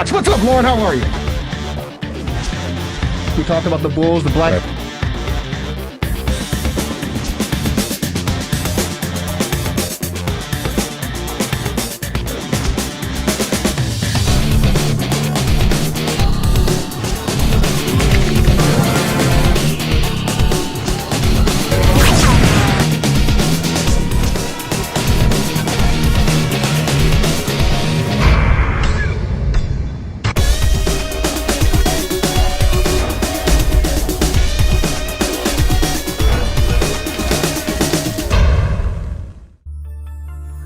Cubs-Sox. What's up, Lauren? How are you? We talked about the Bulls, the Black... Right.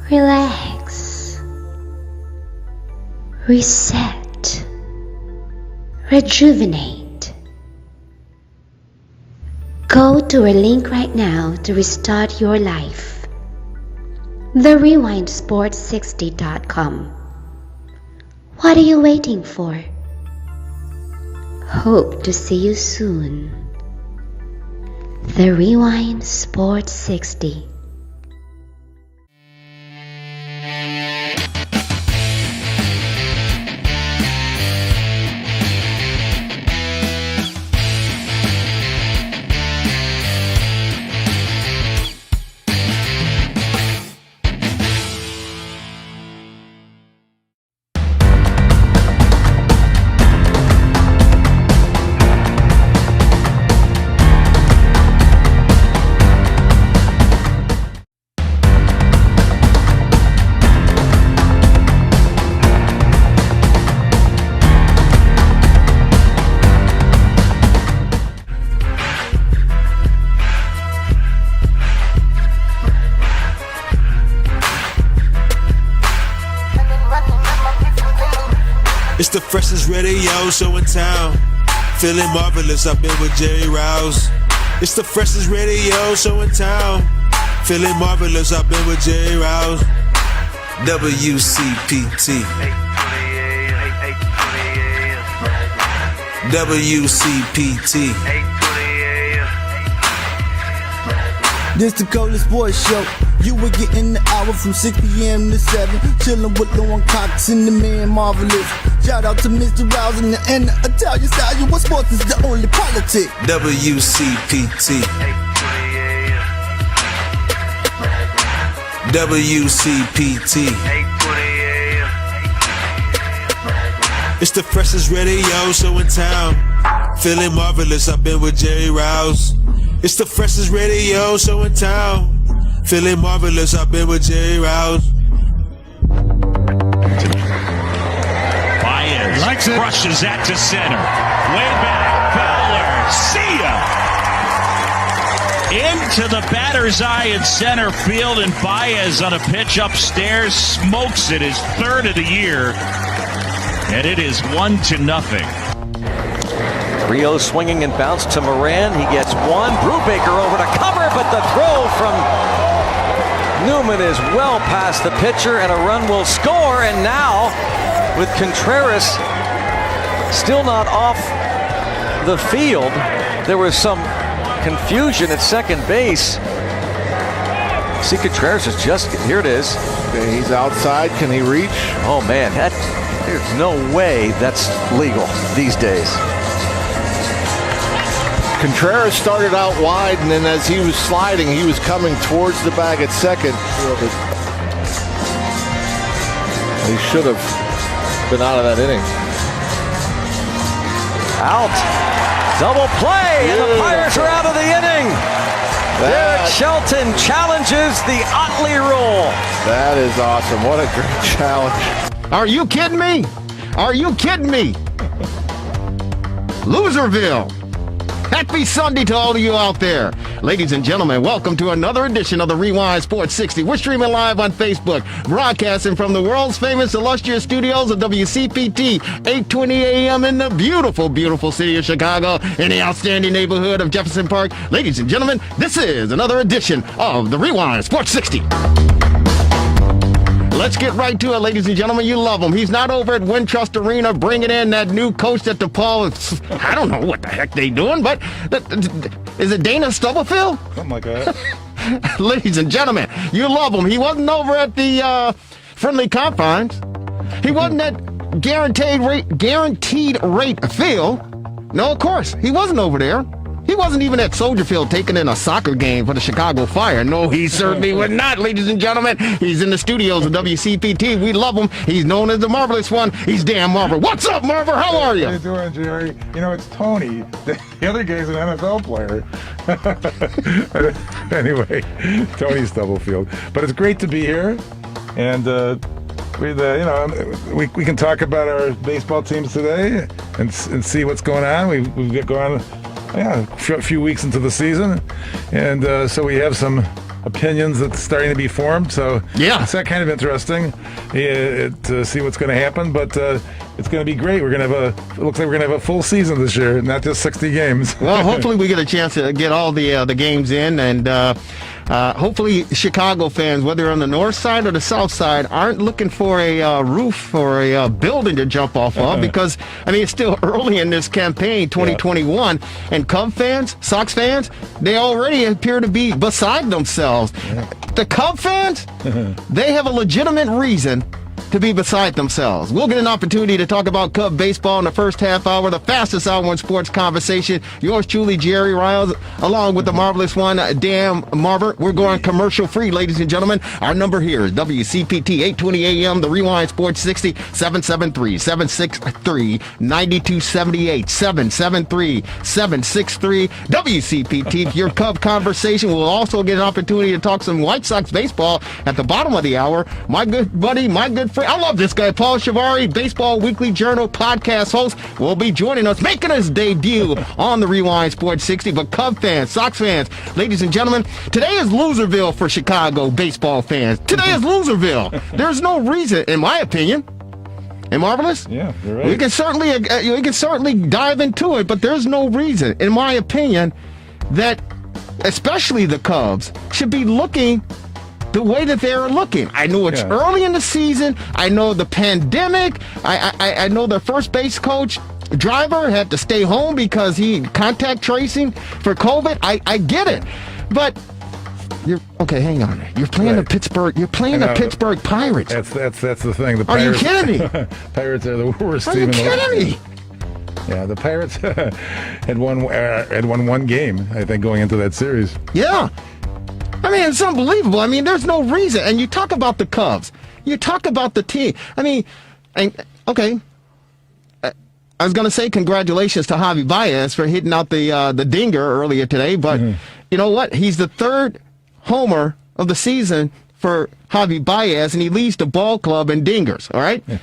Relax, reset, rejuvenate. Go to our link right now to restart your life. TheRewindSports60.com. What are you waiting for? Hope to see you soon. The Rewind Sports 60. It's the freshest radio show in town. Feeling marvelous, I've been with Jerry Rouse. It's the freshest radio show in town. Feeling marvelous, I've been with Jerry Rouse. WCPT. WCPT. This the coldest boys show. You were getting the hour from 6 p.m. to 7. Chillin' with Lauren Cox and the man Marvelous. Shout out to Mr. Rouse and the Italian style. You what sports is the only politic. WCPT. WCPT. It's the freshest radio show in town. Feeling marvelous, I've been with Jerry Rouse. It's the freshest radio show in town. Feeling marvelous, I've been with Jerry Rouse. Baez brushes that to center. Way back, Fowler. See ya! Into the batter's eye in center field, and Baez on a pitch upstairs smokes it, his third of the year. And it is 1-0. Rio swinging and bounce to Moran. He gets one. Brubaker over to cover, but the throw from Newman is well past the pitcher, and a run will score. And now, with Contreras still not off the field, there was some confusion at second base. See, Contreras is just, here it is. Okay, he's outside. Can he reach? Oh man, there's no way that's legal these days. Contreras started out wide, and then as he was sliding, he was coming towards the bag at second. He should have been out of that inning. Out. Double play, and the Pirates are out of the inning. Derek Shelton challenges the Otley rule. That is awesome. What a great challenge. Are you kidding me? Are you kidding me? Loserville. Happy Sunday to all of you out there. Ladies and gentlemen, welcome to another edition of the Rewind Sports 60. We're streaming live on Facebook, broadcasting from the world's famous illustrious studios of WCPT, 820 AM in the beautiful, beautiful city of Chicago, in the outstanding neighborhood of Jefferson Park. Ladies and gentlemen, this is another edition of the Rewind Sports 60. Let's get right to it, ladies and gentlemen. You love him. He's not over at Wintrust Arena bringing in that new coach that DePaul. I don't know what the heck they doing, but is it Dana Stubblefield? Something like that. Ladies and gentlemen, you love him. He wasn't over at the friendly confines. He wasn't at guaranteed rate Phil. No, of course, he wasn't over there. He wasn't even at Soldier Field taking in a soccer game for the Chicago Fire. No, he certainly would not, ladies and gentlemen. He's in the studios of WCPT. We love him. He's known as the Marvelous One. He's Dan Marver. What's up, Marver? How are you? How you doing, Jerry? You know, it's Tony. The other guy's an NFL player. Anyway, Tony Stubblefield. But it's great to be here. And we can talk about our baseball teams today and see what's going on. We've got going a few weeks into the season, and so we have some opinions that's starting to be formed. So yeah, it's kind of interesting to see what's going to happen. But it's going to be great. We're going to have it looks like we're going to have a full season this year, not just 60 games. Well, hopefully we get a chance to get all the games in, and hopefully Chicago fans, whether on the north side or the south side, aren't looking for a roof or a building to jump off of, because, I mean, it's still early in this campaign, 2021, and Cub fans, Sox fans, they already appear to be beside themselves. The Cub fans, they have a legitimate reason to be beside themselves. We'll get an opportunity to talk about Cub baseball in the first half hour, the fastest hour in sports conversation. Yours truly, Jerry Riles, along with the Marvelous One, Dan Marver. We're going commercial free, ladies and gentlemen. Our number here is WCPT 820 AM, the Rewind Sports 60, 773-763-9278, 773-763 WCPT. Your Cub conversation. We'll also get an opportunity to talk some White Sox baseball at the bottom of the hour. My good buddy, my good friend, I love this guy, Paul Shivari, Baseball Weekly Journal podcast host, will be joining us, making his debut on the Rewind Sports 60. But Cub fans, Sox fans, ladies and gentlemen, today is Loserville for Chicago baseball fans. Today is Loserville. There's no reason, in my opinion, and Marvelous? Yeah, you're right. We can certainly dive into it, but there's no reason, in my opinion, that especially the Cubs should be looking the way that they're looking. I know it's early in the season. I know the pandemic. I know their first base coach, Driver, had to stay home because he contact tracing for COVID. I get it. But you're okay, hang on. You're playing the Pittsburgh. You're playing the Pittsburgh Pirates. That's the thing. The Pirates, are you kidding me? Pirates are the worst are team you in the league. kidding me? Yeah, the Pirates had won one game, I think, going into that series. Yeah. I mean, it's unbelievable. I mean, there's no reason. And you talk about the Cubs. You talk about the team. I mean, okay. I was going to say congratulations to Javi Baez for hitting out the dinger earlier today. But you know what? He's the third homer of the season for Javi Baez, and he leads the ball club in dingers. All right? Yeah.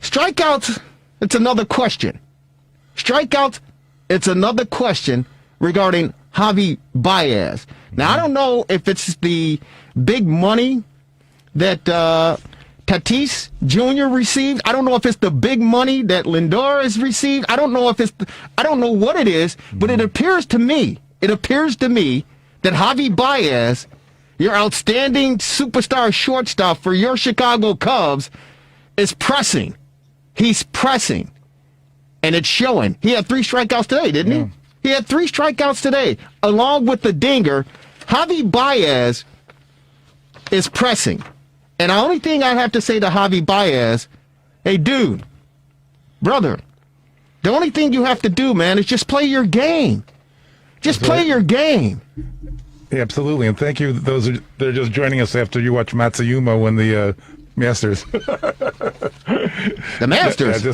Strikeouts, it's another question. Strikeouts, it's another question regarding Javi Baez. Now, I don't know if it's the big money that Tatis Jr. received. I don't know if it's the big money that Lindor has received. I don't know what it is, but it appears to me that Javi Baez, your outstanding superstar shortstop for your Chicago Cubs, is pressing. He's pressing. And it's showing. He had 3 strikeouts today, didn't he? He had 3 strikeouts today, along with the dinger. Javi Baez is pressing. And the only thing I have to say to Javi Baez, hey, dude, brother, the only thing you have to do, man, is just play your game. Just play your game. Yeah, absolutely. And thank you, those that are just joining us after you watch Matsuyama win the Masters. The Masters?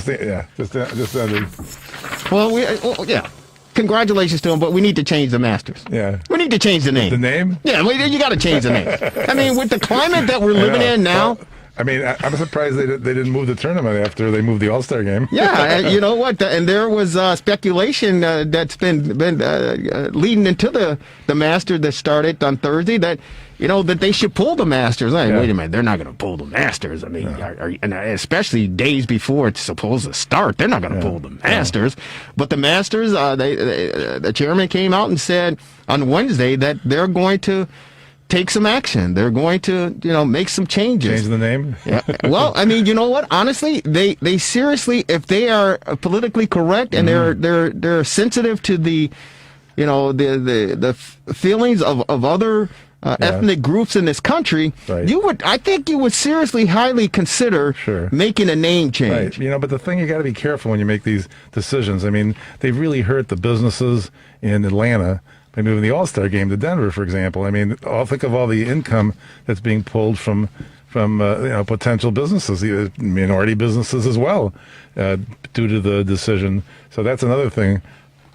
Well, yeah. Congratulations to him, but we need to change the Masters. Yeah. We need to change the name. The name? Yeah, you got to change the name. I mean, with the climate that we're living in now. Well, I mean, I'm surprised they didn't move the tournament after they moved the All-Star game. Yeah, you know what? And there was speculation that's been leading into the Masters that started on Thursday that, you know, that they should pull the Masters. Wait a minute, they're not going to pull the Masters. I mean, and especially days before it's supposed to start, they're not going to pull the Masters. But the Masters, the chairman came out and said on Wednesday that they're going to take some action. They're going to, make some changes. Change the name? Yeah. Well, I mean, you know what? Honestly, they seriously, if they are politically correct and they're sensitive to the, the feelings of other ethnic groups in this country, Right. I think you would seriously, highly consider making a name change. Right. But the thing you got to be careful when you make these decisions. I mean, they've really hurt the businesses in Atlanta by moving the All-Star game to Denver, for example. I mean, think of all the income that's being pulled from potential businesses, minority businesses as well, due to the decision. So that's another thing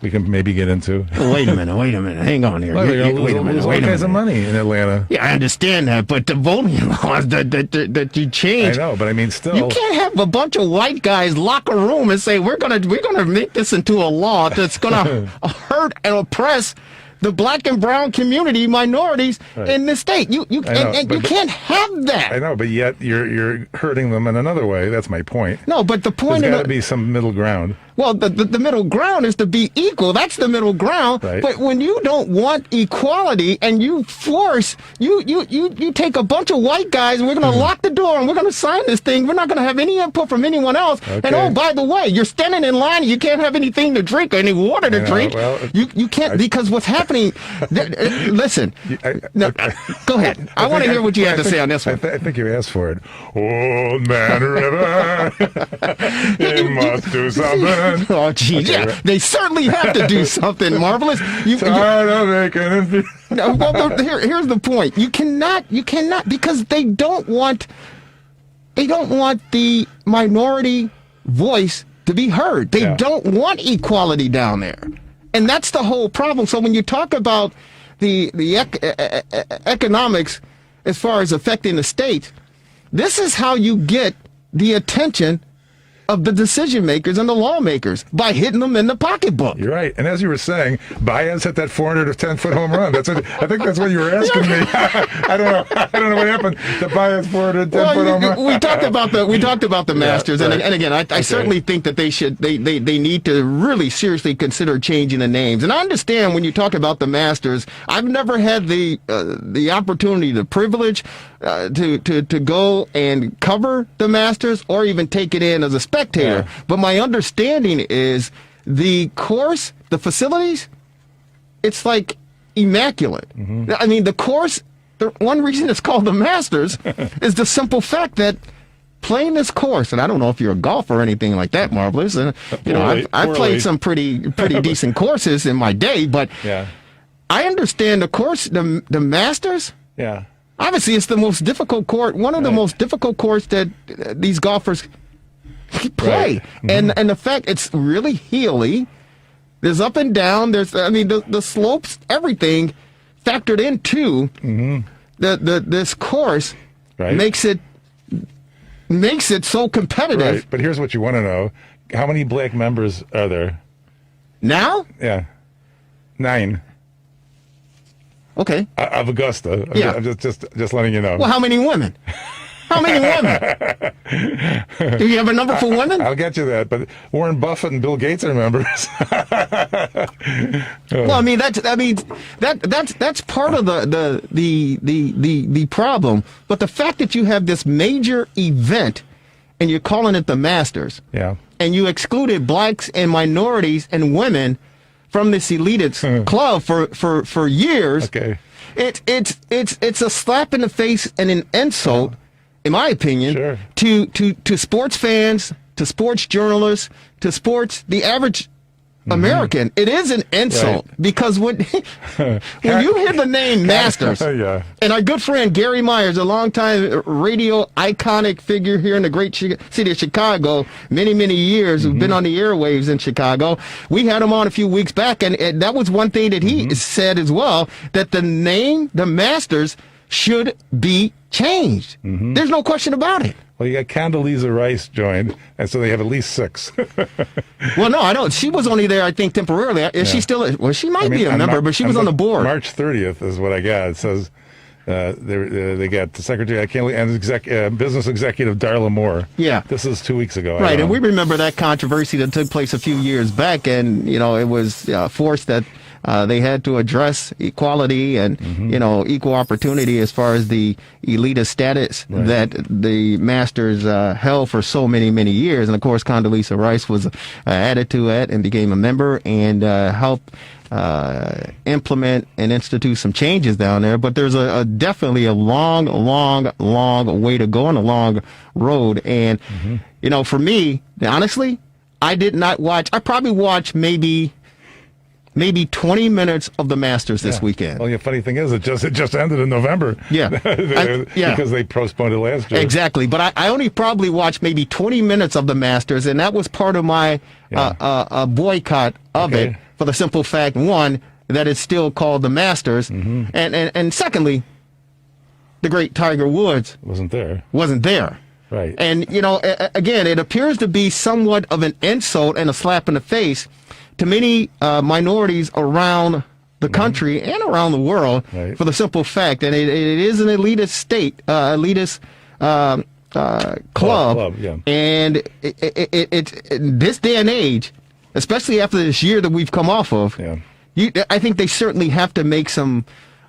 we can maybe get into. Wait a minute. Hang on here. Well, they're going to lose all kinds of money in Atlanta. Yeah, I understand that, but the voting laws that you change. I know, but I mean, still, you can't have a bunch of white guys lock a room and say we're gonna make this into a law that's gonna hurt and oppress the black and brown community, minorities in the state. You can't have that. I know, but yet you're hurting them in another way. That's my point. No, but the point there's got to be some middle ground. Well, the middle ground is to be equal. That's the middle ground. Right. But when you don't want equality and you force, you take a bunch of white guys and we're going to lock the door and we're going to sign this thing. We're not going to have any input from anyone else. Okay. And oh, by the way, you're standing in line and you can't have anything to drink or any water to drink. Well, you can't because what's happening. Listen, go ahead. I want to hear what you have to say on this one. I think you asked for it. Old Man River, you must do something. Oh, geez. Okay, Yeah, right. they certainly have to do something marvelous. Tired of making it. No, well, here's the point. You cannot, because they don't want the minority voice to be heard. They don't want equality down there. And that's the whole problem. So when you talk about the economics as far as affecting the state, this is how you get the attention of the decision makers and the lawmakers, by hitting them in the pocketbook. You're right. And as you were saying, Baez hit that 410-foot home run. I think that's what you were asking me. I don't know what happened. The Baez 410-foot home run. We talked about the Masters, right. and again, I certainly think that they need to really seriously consider changing the names. And I understand when you talk about the Masters, I've never had the opportunity, the privilege to go and cover the Masters or even take it in as a spectator. But my understanding is the course, the facilities, it's like immaculate. Mm-hmm. I mean, the course, the one reason it's called the Masters is the simple fact that playing this course, and I don't know if you're a golfer or anything like that, Marvelous, and I've played some pretty decent courses in my day, but I understand the course, the Masters. Yeah. Obviously, it's the most difficult court, one of the most difficult courts that these golfers play. Right. Mm-hmm. And the fact it's really hilly. There's up and down. There's, the slopes, everything factored into this course makes it so competitive. Right. But here's what you want to know: how many black members are there now? Yeah, 9. Okay. Of Augusta. I'm just letting you know. Well, how many women? How many women? Do you have a number for women? I'll get you that. But Warren Buffett and Bill Gates are members. Well, I mean that's part of the problem. But the fact that you have this major event and you're calling it the Masters, and you excluded blacks and minorities and women from this elitist club for years. Okay. It's a slap in the face and an insult, in my opinion, to sports fans, to sports journalists, to the average American. It is an insult because when you hear the name Masters, and our good friend Gary Myers, a longtime radio iconic figure here in the great city of Chicago, many years, who've been on the airwaves in Chicago, we had him on a few weeks back, and that was one thing that he said as well, that the name, the Masters, should be changed. There's no question about it. Well, you got Condoleezza Rice joined, and so they have at least 6. Well, no, I don't. She was only there, I think, temporarily. Is she still? Well, she might be a member, but she was on the board. March 30th is what I got. It says they got the secretary, and business executive Darla Moore. Yeah, this is 2 weeks ago. Right, and we remember that controversy that took place a few years back, and it was forced that. They had to address equality and, equal opportunity as far as the elitist status that the Masters held for so many years. And, of course, Condoleezza Rice was added to it and became a member and helped implement and institute some changes down there. But there's definitely a long way to go and a long road. And, for me, honestly, I did not watch. I probably watched maybe 20 minutes of the Masters this weekend. Well, the funny thing is, it just ended in November. Yeah. Because they postponed it last year. Exactly. But I only probably watched maybe 20 minutes of the Masters, and that was part of my boycott of it, for the simple fact, one, that it's still called the Masters, and secondly, the great Tiger Woods wasn't there. Right. And, again, it appears to be somewhat of an insult and a slap in the face to many minorities around the country and around the world, for the simple fact that it is an elitist state, club, and it this day and age, especially after this year that we've come off of, I think they certainly have to make some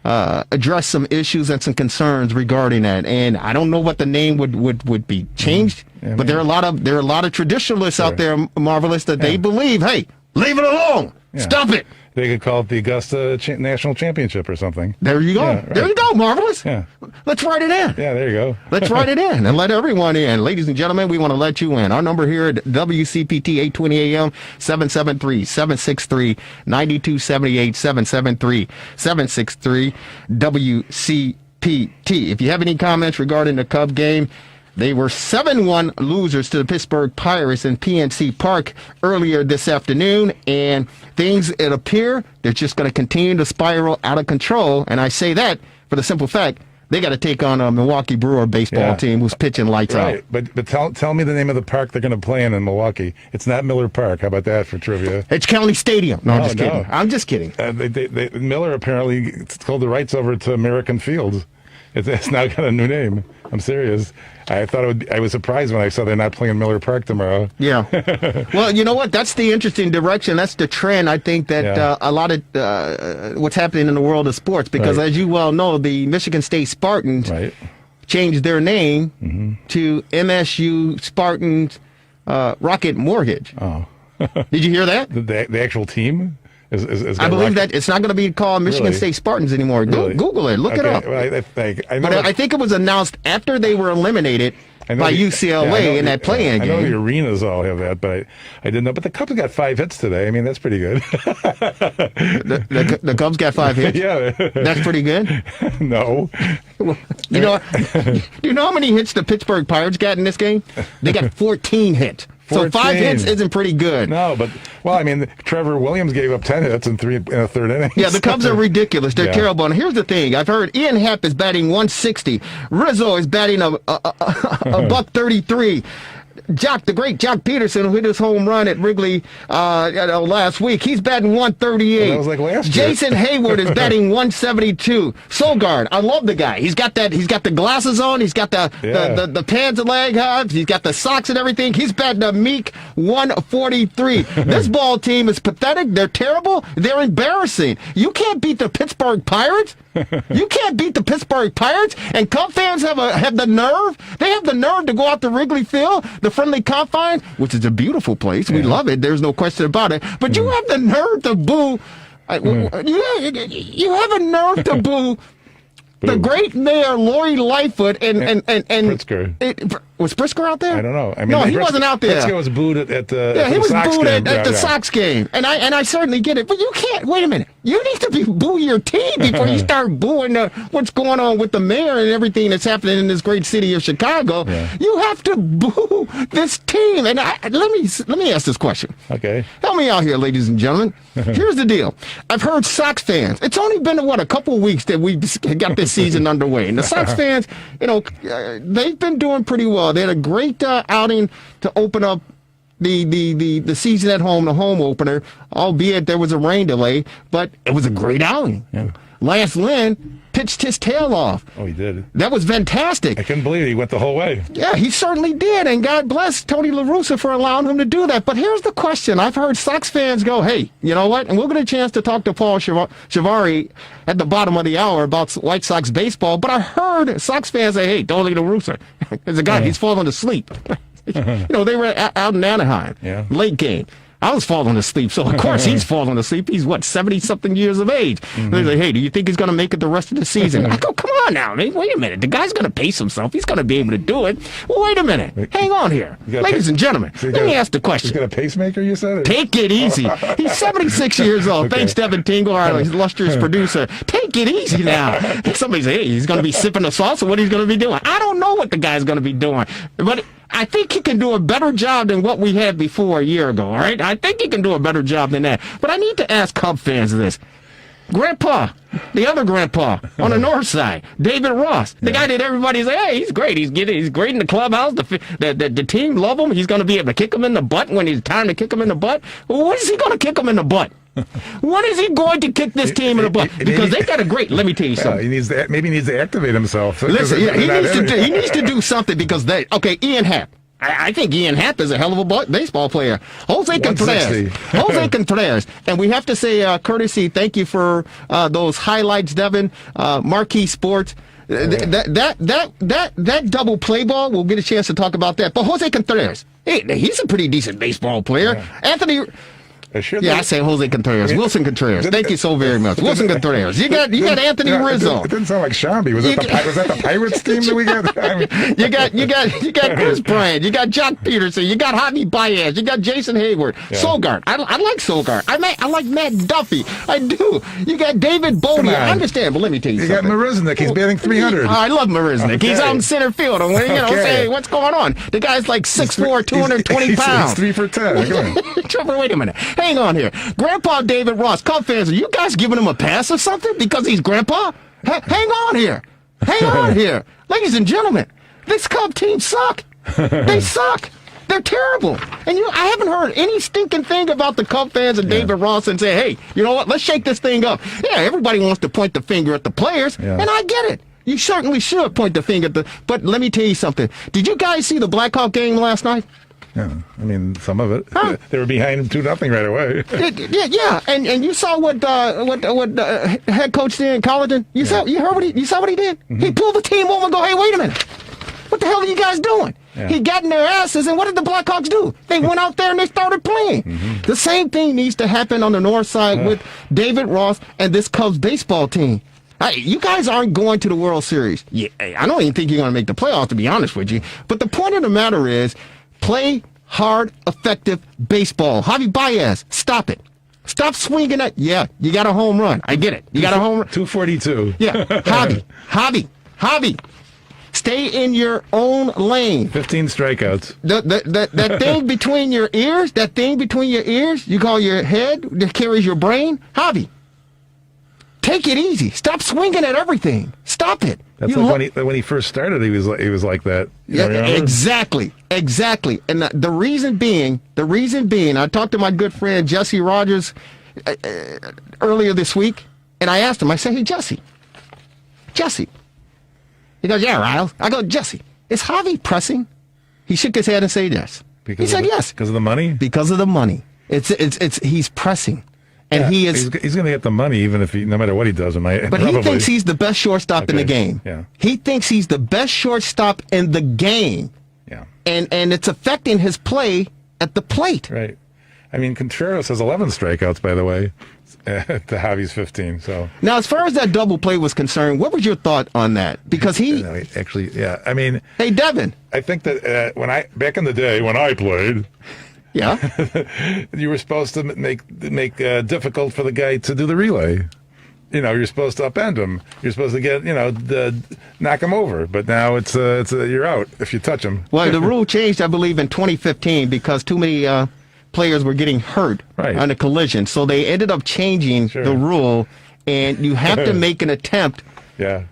address some issues and some concerns regarding that. And I don't know what the name would be changed, but there are a lot of traditionalists out there, Marvelous, that they believe, hey, leave it alone. Stop it. They could call it the Augusta National Championship or something. There you go. Yeah, right. There you go, Marvelous. Yeah. Let's write it in. Yeah, there you go. Let's write it in and let everyone in. Ladies and gentlemen, we want to let you in. Our number here at WCPT 820 AM, 773-763-9278, 773-763 WCPT. If you have any comments regarding the Cub game, they were 7-1 losers to the Pittsburgh Pirates in PNC Park earlier this afternoon, and things, it appear, they're just going to continue to spiral out of control. And I say that for the simple fact, they got to take on a Milwaukee Brewer baseball team who's pitching lights out. But tell me the name of the park they're going to play in Milwaukee. It's not Miller Park. How about that for trivia? It's County Stadium. No, I'm just kidding. I'm just kidding. Miller apparently sold the rights over to American Fields. It's now got a new name. I'm serious. I was surprised when I saw they're not playing Miller Park tomorrow. Yeah. Well, you know what? That's the interesting direction. That's the trend. I think that a lot of what's happening in the world of sports, because as you well know, the Michigan State Spartans changed their name to MSU Spartans Rocket Mortgage. Oh. Did you hear that? The actual team? I believe that it's not going to be called Michigan State Spartans anymore. Google it. Look it up. Well, I think it was announced after they were eliminated by UCLA in that play-in game. I know the arenas all have that, but I didn't know. But the Cubs got 5 hits today. I mean, that's pretty good. The Cubs got 5 hits? Yeah. That's pretty good? No. Do you know how many hits the Pittsburgh Pirates got in this game? They got 14 hits. 14. So 5 hits isn't pretty good. No, but, Trevor Williams gave up 10 hits in a third inning. Yeah, the Cubs are ridiculous. They're terrible. And here's the thing. I've heard Ian Happ is batting 160. Rizzo is batting a $133. The great Jock Peterson, who hit his home run at Wrigley last week, he's batting 138. Well, that was like last year. Jason Hayward is batting 172. Sogard, I love the guy. He's got the glasses on. He's got the pants and leg hubs. He's got the socks and everything. He's batting a meek 143. This ball team is pathetic. They're terrible. They're embarrassing. You can't beat the Pittsburgh Pirates. You can't beat the Pittsburgh Pirates, and Cub fans have the nerve. They have the nerve to go out to Wrigley Field, the friendly confines, which is a beautiful place. We love it. There's no question about it. But you have the nerve to boo. You have a nerve to boo the great mayor Lori Lightfoot and Pritzker. Was Pritzker out there? I don't know. No, he wasn't out there. Pritzker was booed at the he was Sox booed game. at the Sox game, and I certainly get it. But you can't. Wait a minute. You need to boo your team before you start booing what's going on with the mayor and everything that's happening in this great city of Chicago. Yeah. You have to boo this team. And let me ask this question. Okay. Help me out here, ladies and gentlemen. Here's the deal. I've heard Sox fans. It's only been a couple of weeks that we got this season underway, and the Sox fans, they've been doing pretty well. They had a great outing to open up the season at home, the home opener, albeit there was a rain delay, but it was a great outing. Yeah. Lance Lynn pitched his tail off. Oh, he did. That was fantastic. I couldn't believe it. He went the whole way. Yeah, he certainly did, and God bless Tony La Russa for allowing him to do that. But here's the question. I've heard Sox fans go, hey, you know what? And we'll get a chance to talk to Paul Shivari at the bottom of the hour about White Sox baseball, but I heard Sox fans say, hey, Tony La Russa, there's a guy, he's falling asleep. They were out in Anaheim, late game. I was falling asleep, so of course he's falling asleep. He's, 70-something years of age. They're like, hey, do you think he's going to make it the rest of the season? I go, come on now, man. Wait a minute. The guy's going to pace himself. He's going to be able to do it. Well, wait a minute. Hang on here. Ladies and gentlemen, let me ask the question. He's got a pacemaker, you said? Take it easy. He's 76 years old. Okay. Thanks, Devin Tingle, our illustrious producer. Take it easy now. Somebody say, hey, he's going to be sipping the salsa. What he's going to be doing? I don't know what the guy's going to be doing. But I think he can do a better job than what we had before a year ago, all right? I think he can do a better job than that. But I need to ask Cub fans this. Grandpa, the other grandpa on the north side, David Ross, the guy that everybody's like, hey, he's great. He's great in the clubhouse. The team love him. He's going to be able to kick him in the butt when it's time to kick him in the butt. Well, when is he going to kick him in the butt? When is he going to kick this team in the butt? Because they got a great. Let me tell you something. Maybe he needs to activate himself. Listen, he needs to do something because Ian Happ. I think Ian Happ is a hell of a baseball player. Jose Contreras. And we have to say courtesy, thank you for those highlights, Devin. Marquee Sports. That double play ball, we'll get a chance to talk about that. But Jose Contreras, he's a pretty decent baseball player. Yeah. Anthony... I say Jose Contreras. Wilson Contreras. Thank you so very much. Wilson Contreras. You got Anthony Rizzo. It didn't sound like Shambi. Was that the Pirates team that we got? I mean, you got Chris Bryant. You got Jock Peterson. You got Javi Baez. You got Jason Hayward. Yeah. Sogard. I like Sogard. I like Matt Duffy. I do. You got David Bodie. I understand, but let me tell you something. You got Marisnik. He's batting 300. I love Marisnik. Okay. He's out in center field. Say, what's going on? The guy's like 6'4", 220 pounds. He's 3 for 10. Trevor, wait a minute. Hang on here. Grandpa David Ross, Cub fans, are you guys giving him a pass or something because he's Grandpa? Hang on here. Hang on here. Ladies and gentlemen, this Cub team suck. They suck. They're terrible. And I haven't heard any stinking thing about the Cub fans and David Ross and say, hey, you know what, let's shake this thing up. Yeah, everybody wants to point the finger at the players, and I get it. You certainly should point the finger at but let me tell you something. Did you guys see the Blackhawk game last night? Yeah, I mean, some of it. Huh? They were behind 2-0 right away. Yeah. And you saw what head coach did in Colleton? You saw what he did? Mm-hmm. He pulled the team over and go, hey, wait a minute. What the hell are you guys doing? Yeah. He got in their asses, and what did the Blackhawks do? They went out there and they started playing. Mm-hmm. The same thing needs to happen on the north side with David Ross and this Cubs baseball team. You guys aren't going to the World Series. Yeah, I don't even think you're going to make the playoffs, to be honest with you. But the point of the matter is, play hard, effective baseball. Javi Baez, stop it. Stop swinging it. Yeah, you got a home run. I get it. You got a home run. 242. Yeah, Javi. Stay in your own lane. 15 strikeouts. That thing between your ears, you call your head, that carries your brain. Javi, take it easy. Stop swinging at everything. Stop it. That's like when he first started, he was like that. Yeah, exactly. And the reason being, I talked to my good friend Jesse Rogers earlier this week, and I asked him. I said, "Hey, Jesse." He goes, "Yeah, Riles." I go, "Jesse, is Javi pressing?" He shook his head and said, "Yes." He said, "Yes." Because of the money. Because of the money. He's pressing. And he's going to get the money even if no matter what he does. But he thinks he's the best shortstop in the game. Yeah. He thinks he's the best shortstop in the game. Yeah. And it's affecting his play at the plate. Right. I mean, Contreras has 11 strikeouts, by the way, to Javi's 15. So now, as far as that double play was concerned, what was your thought on that? Because actually, yeah. I mean, hey, Devin. I think that back in the day when I played. Yeah, you were supposed to make difficult for the guy to do the relay. You're supposed to upend him. You're supposed to get knock him over. But now it's you're out if you touch him. Well, the rule changed, I believe, in 2015 because too many players were getting hurt on a collision. So they ended up changing the rule, and you have to make an attempt. Yeah.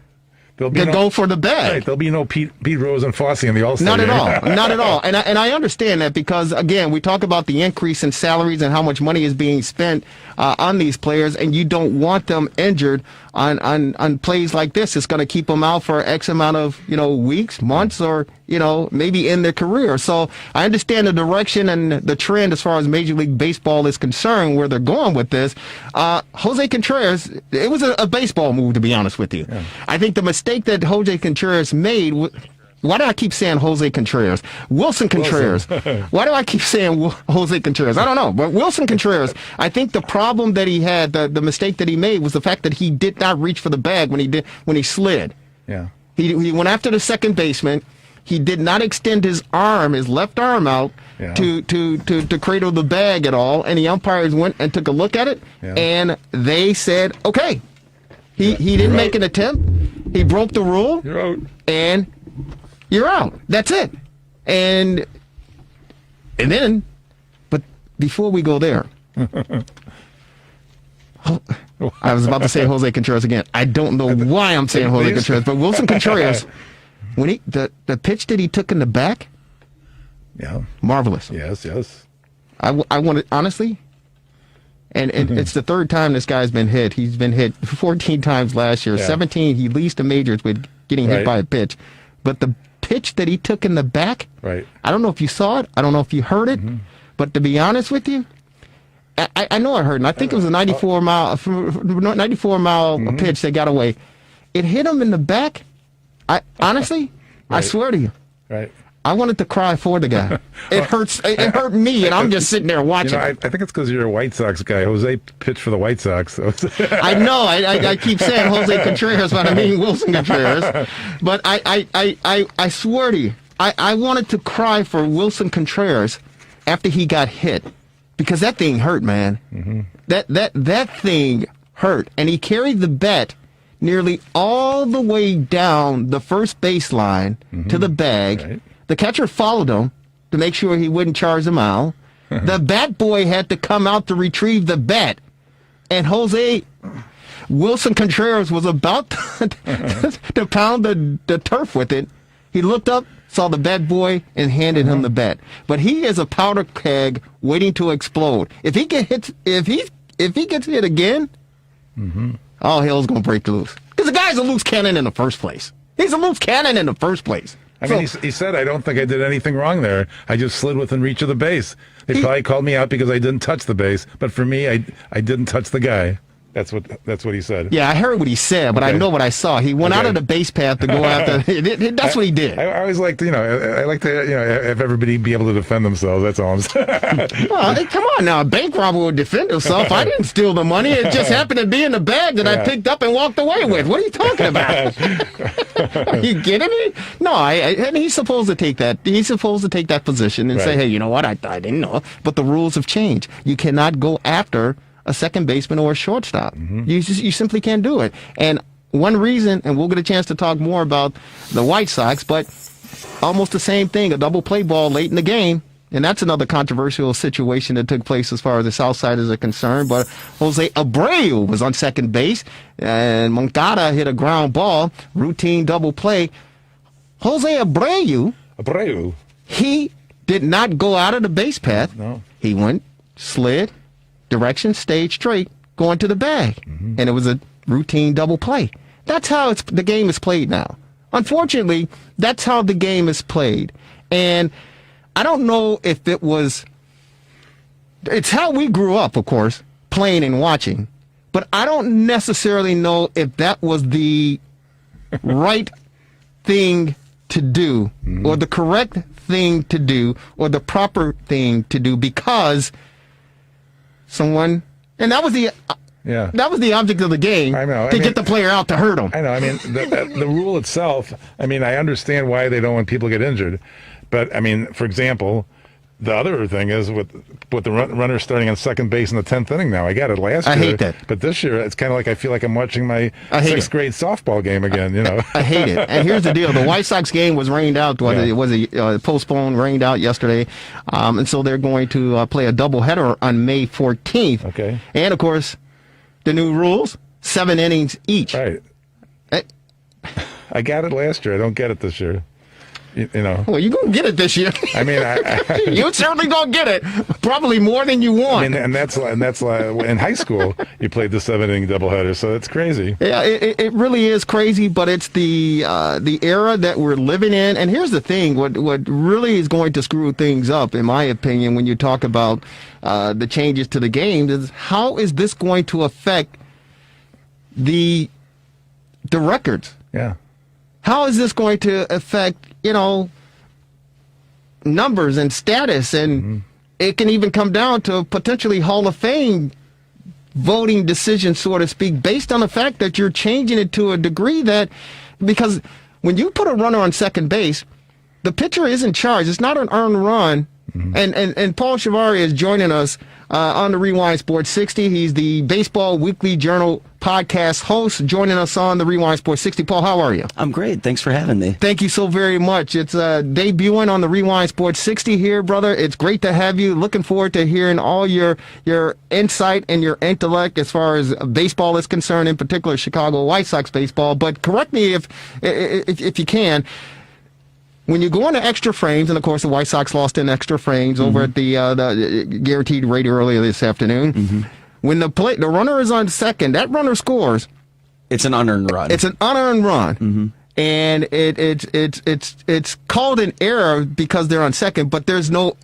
Go for the bag. Right, there'll be no Pete Rose and Fosse in the All-Star game. Not at all. And I understand that because, again, we talk about the increase in salaries and how much money is being spent on these players, and you don't want them injured on plays like this. It's going to keep them out for X amount of weeks, months, or maybe in their career. So I understand the direction and the trend as far as Major League Baseball is concerned, where they're going with this. Jose Contreras, it was a baseball move, to be honest with you. Yeah. I think the mistake that Jose Contreras made Why do I keep saying Jose Contreras? Wilson Contreras. Why do I keep saying Jose Contreras? I don't know. But Wilson Contreras, I think the problem that he had, the mistake that he made was the fact that he did not reach for the bag when he slid. Yeah. He went after the second baseman. He did not extend his left arm out to cradle the bag at all. And the umpires went and took a look at it, and they said, okay. He didn't make an attempt. He broke the rule. You're out. And you're out. That's it. And then, but before we go there, I was about to say Jose Contreras again. I don't know why I'm saying Jose Contreras, but Wilson Contreras, when the pitch that he took in the back, marvelous. Yes. I wanted, honestly, and it's the third time this guy's been hit. He's been hit 14 times last year. 17, he leads the majors with getting hit by a pitch. But the pitch that he took in the back, I don't know if you saw it. I don't know if you heard it. But to be honest with you, I know I heard, and I think it was a 94 mile pitch that got away. It hit him in the back. Honestly, I swear to you, I wanted to cry for the guy. It hurts. It hurt me, and I'm just sitting there watching. I think it's because you're a White Sox guy. Jose pitched for the White Sox. So. I know. I keep saying Jose Contreras, but I mean Wilson Contreras. But I swear to you, I wanted to cry for Wilson Contreras after he got hit. Because that thing hurt, man. That thing hurt. And he carried the bat nearly all the way down the first baseline to the bag. The catcher followed him to make sure he wouldn't charge him out. The bat boy had to come out to retrieve the bat. And Wilson Contreras was about to pound the turf with it. He looked up, saw the bat boy, and handed him the bat. But he is a powder keg waiting to explode. If he gets hit again, all hell's gonna break loose. Because the guy's a loose cannon in the first place. He's a loose cannon in the first place. I mean, he said, I don't think I did anything wrong there. I just slid within reach of the base. They probably called me out because I didn't touch the base. But for me, I didn't touch the guy. That's what he said. Yeah, I heard what he said, but I know what I saw. He went out of the base path to go after. That's what he did. I always like to, I like to, have everybody be able to defend themselves. That's all I'm saying. Well, hey, come on now. A bank robber would defend himself. I didn't steal the money. It just happened to be in the bag that I picked up and walked away with. What are you talking about? Are you kidding me? No, and he's supposed to take that. He's supposed to take that position and say, hey, you know what? I didn't know. But the rules have changed. You cannot go after a second baseman or a shortstop. You simply can't do it. And one reason, and we'll get a chance to talk more about the White Sox, but almost the same thing, a double play ball late in the game. And that's another controversial situation that took place as far as the Southsiders are concerned. But Jose Abreu was on second base, and Moncada hit a ground ball, routine double play. Jose Abreu, he did not go out of the base path. No. He went, slid, direction, stayed straight, going to the bag. And it was a routine double play. That's how the game is played now. Unfortunately, that's how the game is played. And I don't know if it's how we grew up, of course, playing and watching. But I don't necessarily know if that was the right thing to do, or the correct thing to do, or the proper thing to do, because someone, and that was the object of the game. I know. Get the player out to hurt him. I know. I mean, the rule itself, I mean, I understand why they don't want people to get injured. But, I mean, for example, the other thing is with the runner starting on second base in the 10th inning now. I got it last year. I hate that. But this year, it's kind of like I feel like I'm watching my sixth grade softball game again, I hate it. And here's the deal. The White Sox game was rained out. It was postponed, rained out yesterday. And so they're going to play a doubleheader on May 14th. Okay. And, of course, the new rules, 7 innings each. Right. I got it last year. I don't get it this year. Well, you're going to get it this year. I mean, you're certainly going to get it. Probably more than you want. I mean, and that's in high school, you played the 7-inning doubleheader, so it's crazy. Yeah, it really is crazy, but it's the era that we're living in. And here's the thing, what really is going to screw things up, in my opinion, when you talk about the changes to the game, is how is this going to affect the records? Yeah. How is this going to affect numbers and status, and it can even come down to potentially Hall of Fame voting decision, so to speak, based on the fact that you're changing it to a degree that, because when you put a runner on second base, the pitcher is in charge. It's not an earned run. And Paul Shivari is joining us on the Rewind Sports 60. He's the Baseball Weekly Journal podcast host, joining us on the Rewind Sports 60. Paul, how are you? I'm great. Thanks for having me. Thank you so very much. It's debuting on the Rewind Sports 60 here, brother. It's great to have you. Looking forward to hearing all your insight and your intellect as far as baseball is concerned, in particular Chicago White Sox baseball. But correct me if you can. When you go into extra frames, and of course the White Sox lost in extra frames over at the Guaranteed Rate earlier this afternoon. When the runner is on second, that runner scores. It's an unearned run. It's an unearned run, and it's called an error because they're on second. But there's no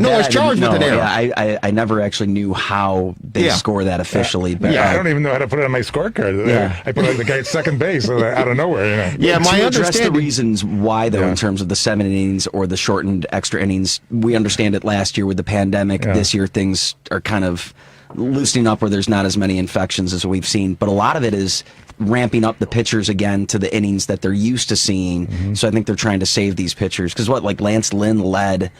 one's charged with an error. Yeah, I never actually knew how they score that officially. But I don't even know how to put it on my scorecard. I put the guy at second base out of nowhere. Yeah, my to address understanding. the reasons why, though, in terms of the 7 innings or the shortened extra innings, we understand it last year with the pandemic. This year things are kind of loosening up where there's not as many infections as we've seen. But a lot of it is ramping up the pitchers again to the innings that they're used to seeing. So I think they're trying to save these pitchers. Because Lance Lynn led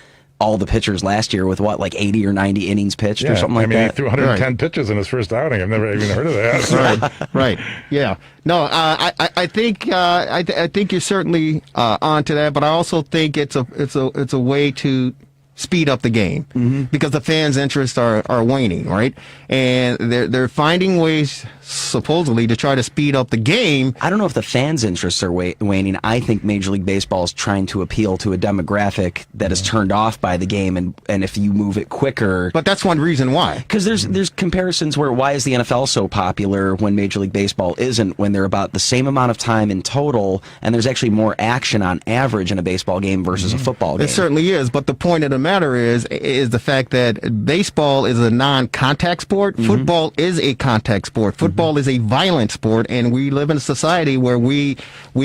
all the pitchers last year with 80 or 90 innings pitched or something like that. He threw 110 pitches in his first outing. I've never even heard of that. Right. Yeah. No, I think you're certainly onto that, but I also think it's a way to speed up the game because the fans' interests are waning, right? And they're finding ways supposedly to try to speed up the game. I don't know if the fans' interests are waning. I think Major League Baseball is trying to appeal to a demographic that is turned off by the game, and if you move it quicker. But that's one reason why. Because there's comparisons where why is the NFL so popular when Major League Baseball isn't, when they're about the same amount of time in total, and there's actually more action on average in a baseball game versus a football game. It certainly is, but the point of the matter is the fact that baseball is a non-contact sport. Football is a contact sport. Football is a violent sport, and we live in a society where we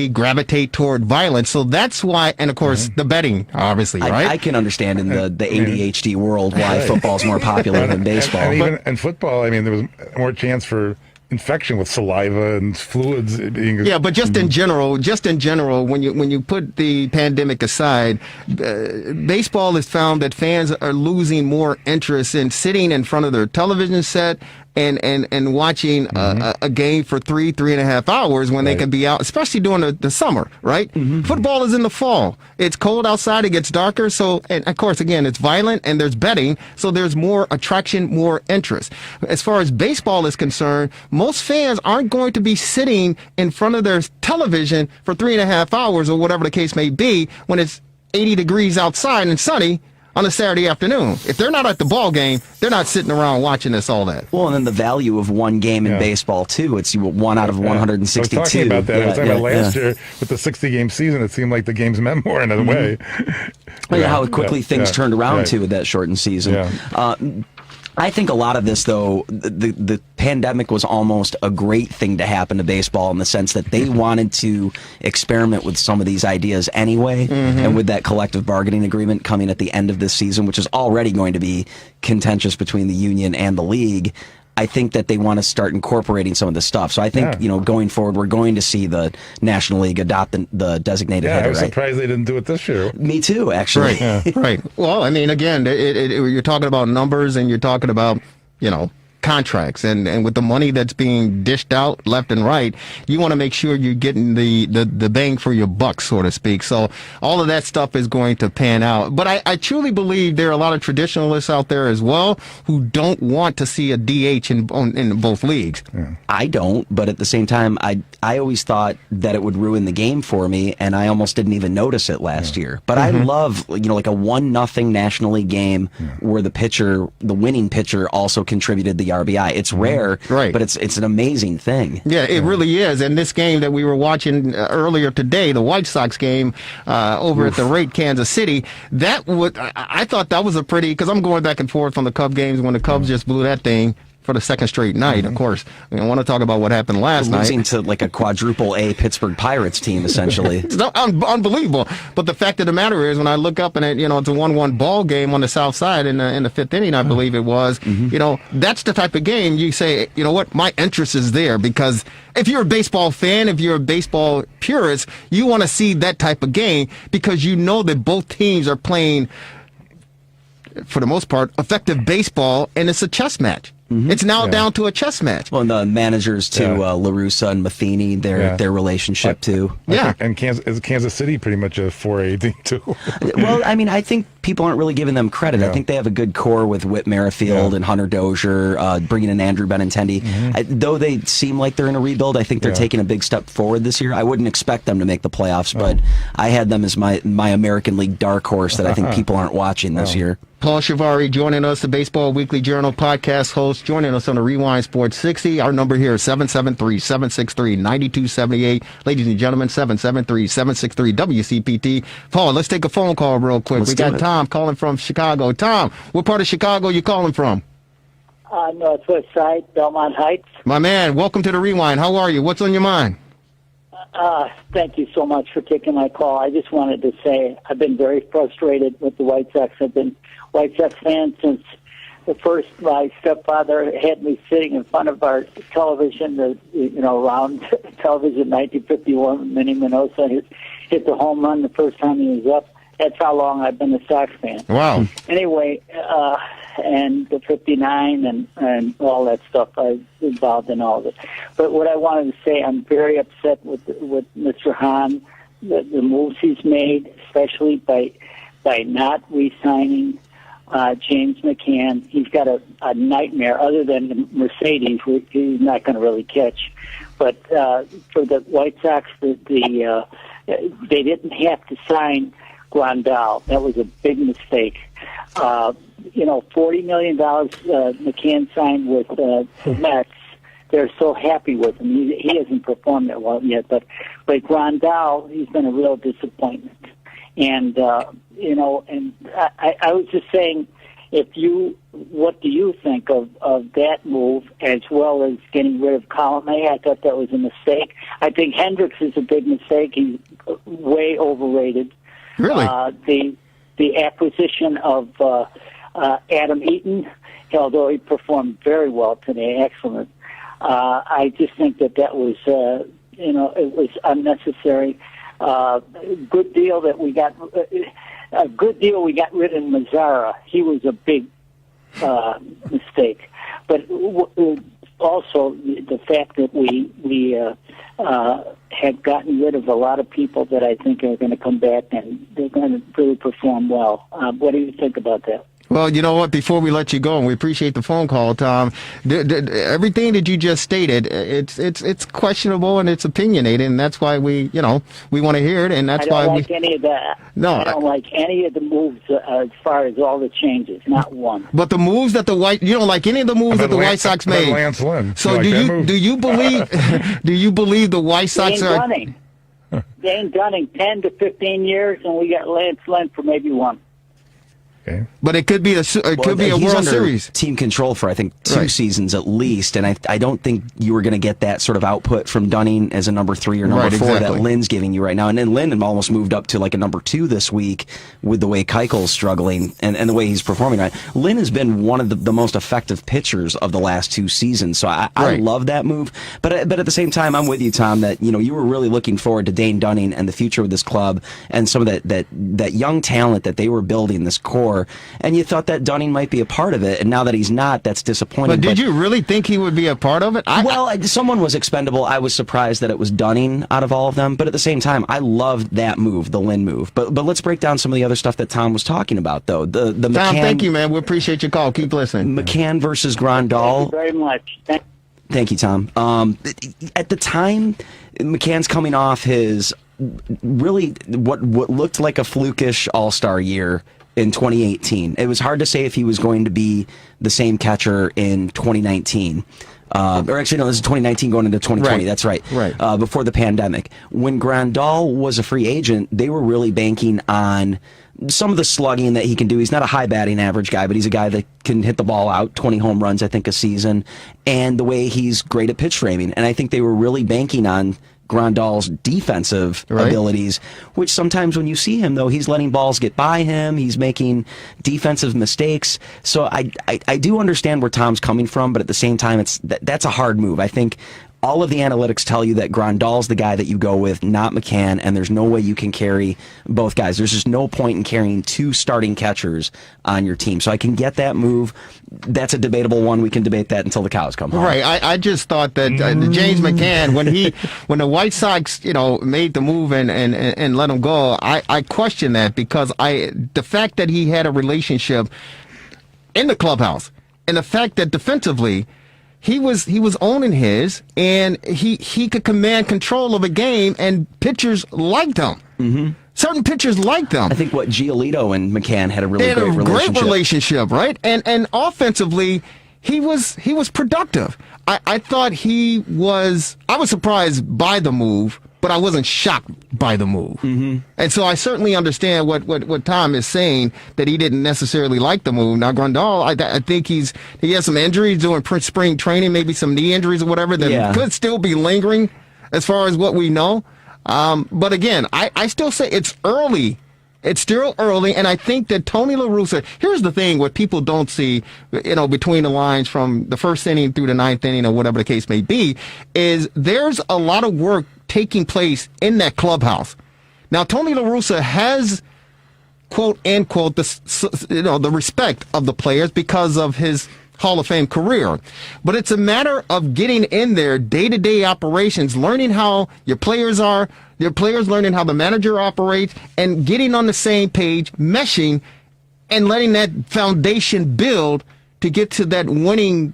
gravitate toward violence. So that's why, and of course, the betting, obviously, right? I can understand in the ADHD world why football's more popular than baseball. And even in football, there was more chance for infection with saliva and fluids being. Yeah, but just in general, when you put the pandemic aside, baseball has found that fans are losing more interest in sitting in front of their television set and watching a game for 3.5 hours when they can be out, especially during the summer, right? Football is in the fall. It's cold outside. It gets darker. So, and of course, again, it's violent and there's betting. So there's more attraction, more interest. As far as baseball is concerned, most fans aren't going to be sitting in front of their television for 3.5 hours or whatever the case may be when it's 80 degrees outside and sunny on a Saturday afternoon. If they're not at the ball game, they're not sitting around watching this all that. Well, and then the value of one game in baseball, too. It's 1 out of 162. I was talking about that. I was talking about last year with the 60-game season. It seemed like the game's meant more in a way. How quickly things turned around, too, with that shortened season. I think a lot of this, though, the pandemic was almost a great thing to happen to baseball in the sense that they wanted to experiment with some of these ideas anyway. And with that collective bargaining agreement coming at the end of this season, which is already going to be contentious between the union and the league, I think that they want to start incorporating some of this stuff. So I think, going forward, we're going to see the National League adopt the designated hitter. I was surprised they didn't do it this year. Me too, actually. Right. Well, again, you're talking about numbers and you're talking about, contracts and with the money that's being dished out left and right, you want to make sure you're getting the bang for your buck, so to speak. So all of that stuff is going to pan out. But I truly believe there are a lot of traditionalists out there as well who don't want to see a DH in both leagues. I don't, but at the same time, I always thought that it would ruin the game for me, and I almost didn't even notice it last year. But I love, like a 1-0 National League game where the winning pitcher also contributed the RBI. It's rare, but it's an amazing thing. Yeah, it really is. And this game that we were watching earlier today, the White Sox game over at the Rate Kansas City, I thought that was a pretty, because I'm going back and forth on the Cub games when the Cubs just blew that thing for the second straight night. Of course, we don't want to talk about what happened last night. Losing to like a quadruple A Pittsburgh Pirates team, essentially. It's unbelievable. But the fact of the matter is, when I look up and it's a 1-1 ball game on the south side in the fifth inning, I believe it was. That's the type of game you say, you know what, my interest is there, because if you're a baseball fan, if you're a baseball purist, you want to see that type of game because you know that both teams are playing, for the most part, effective baseball, and it's a chess match. It's now down to a chess match. Well, and the managers too, La Russa and Matheny, their relationship too. And Kansas City pretty much a 4A team too. Well, I mean, I think people aren't really giving them credit. I think they have a good core with Whit Merrifield and Hunter Dozier, bringing in Andrew Benintendi. Though they seem like they're in a rebuild, I think they're taking a big step forward this year. I wouldn't expect them to make the playoffs, but I had them as my American League dark horse that I think people aren't watching this year. Paul Shivari joining us, the Baseball Weekly Journal podcast host, joining us on the Rewind Sports 60. Our number here is 773-763-9278. Ladies and gentlemen, 773-763-WCPT. Paul, let's take a phone call real quick. We got Tom calling from Chicago. Tom, what part of Chicago are you calling from? Northwest Side, Belmont Heights. My man, welcome to the Rewind. How are you? What's on your mind? Thank you so much for taking my call. I just wanted to say I've been very frustrated with the White Sox. I've been White Sox fan since the first. My stepfather had me sitting in front of our television, round television, 1951. Minnie Minoso hit the home run the first time he was up. That's how long I've been a Sox fan. Wow. Anyway, and the 59 and all that stuff, I was involved in all of it. But what I wanted to say, I'm very upset with Mr. Hahn, the moves he's made, especially by not re-signing James McCann. He's got a nightmare other than the Mercedes, which he's not going to really catch. But for the White Sox, they didn't have to sign Grandal. That was a big mistake. $40 million McCann signed with the Mets. They're so happy with him. He hasn't performed that well yet, but Grandal, he's been a real disappointment. And and I was just saying, what do you think of that move, as well as getting rid of Colomé? I thought that was a mistake. I think Hendricks is a big mistake. He's way overrated. Really? The acquisition of Adam Eaton, although he performed very well today, excellent. I just think that was, it was unnecessary. Good deal that we got. A good deal we got rid of Mazzara. He was a big mistake. But also the fact that we had gotten rid of a lot of people that I think are going to come back and they're going to really perform well. What do you think about that? Well, you know what? Before we let you go, and we appreciate the phone call, Tom. Everything that you just stated, it's questionable and it's opinionated, and that's why we want to hear it, and that's why I don't like any of that. No, I don't like any of the moves as far as all the changes. Not one. But the moves that you don't like any of the moves that the White Sox made. Lance Lynn. So do you believe the White Sox are? Dane Dunning, 10 to 15 years, and we got Lance Lynn for maybe one. Okay. But it could be a World Series team control for I think 2 seasons at least, and I don't think you were going to get that sort of output from Dunning as a number 3 or number 4 that Lynn's giving you right now. And then Lynn almost moved up to like a number 2 this week with the way Keuchel's struggling and the way he's performing. Right, Lynn has been one of the most effective pitchers of the last 2 seasons, so I love that move. But at the same time, I'm with you, Tom, that you were really looking forward to Dane Dunning and the future of this club and some of that young talent that they were building, this core. And you thought that Dunning might be a part of it, and now that he's not, that's disappointing. But did you really think he would be a part of it? Someone was expendable. I was surprised that it was Dunning out of all of them, but at the same time, I loved that move, the Lynn move. But let's break down some of the other stuff that Tom was talking about, though. The Tom, McCann, thank you, man. We appreciate your call. Keep listening. McCann versus Grandal. Thank you very much. Thank you, Tom. At the time, McCann's coming off his really what looked like a flukish All-Star year in 2018. It was hard to say if he was going to be the same catcher in 2019. or actually, no, this is 2019 going into 2020. Right. That's right. Right. Before the pandemic. When Grandal was a free agent, they were really banking on some of the slugging that he can do. He's not a high batting average guy, but he's a guy that can hit the ball out, 20 home runs, I think, a season, and the way he's great at pitch framing. And I think they were really banking on Grandal's defensive abilities, which sometimes when you see him, though, he's letting balls get by him. He's making defensive mistakes. So I do understand where Tom's coming from, but at the same time, that's a hard move. I think all of the analytics tell you that Grandal's the guy that you go with, not McCann, and there's no way you can carry both guys. There's just no point in carrying two starting catchers on your team. So I can get that move. That's a debatable one. We can debate that until the cows come home. Right. I just thought that James McCann, when the White Sox, made the move and let him go, I question that because the fact that he had a relationship in the clubhouse and the fact that defensively he was owning his, and he could command control of a game, and pitchers liked him. Mm-hmm. Certain pitchers liked him. I think Giolito and McCann had a really great relationship, right? And offensively, he was productive. I thought I was surprised by the move, but I wasn't shocked by the move. Mm-hmm. And so I certainly understand what Tom is saying, that he didn't necessarily like the move. Now, Grandal, I think he has some injuries doing spring training, maybe some knee injuries or whatever that could still be lingering as far as what we know. But again, I still say it's early. It's still early, and I think that Tony La Russa, here's the thing, what people don't see, between the lines from the first inning through the ninth inning or whatever the case may be, is there's a lot of work taking place in that clubhouse. Now, Tony La Russa has, quote, end quote, the respect of the players because of his Hall of Fame career. But it's a matter of getting in there, day-to-day operations, learning how your players are, your players learning how the manager operates, and getting on the same page, meshing, and letting that foundation build to get to that winning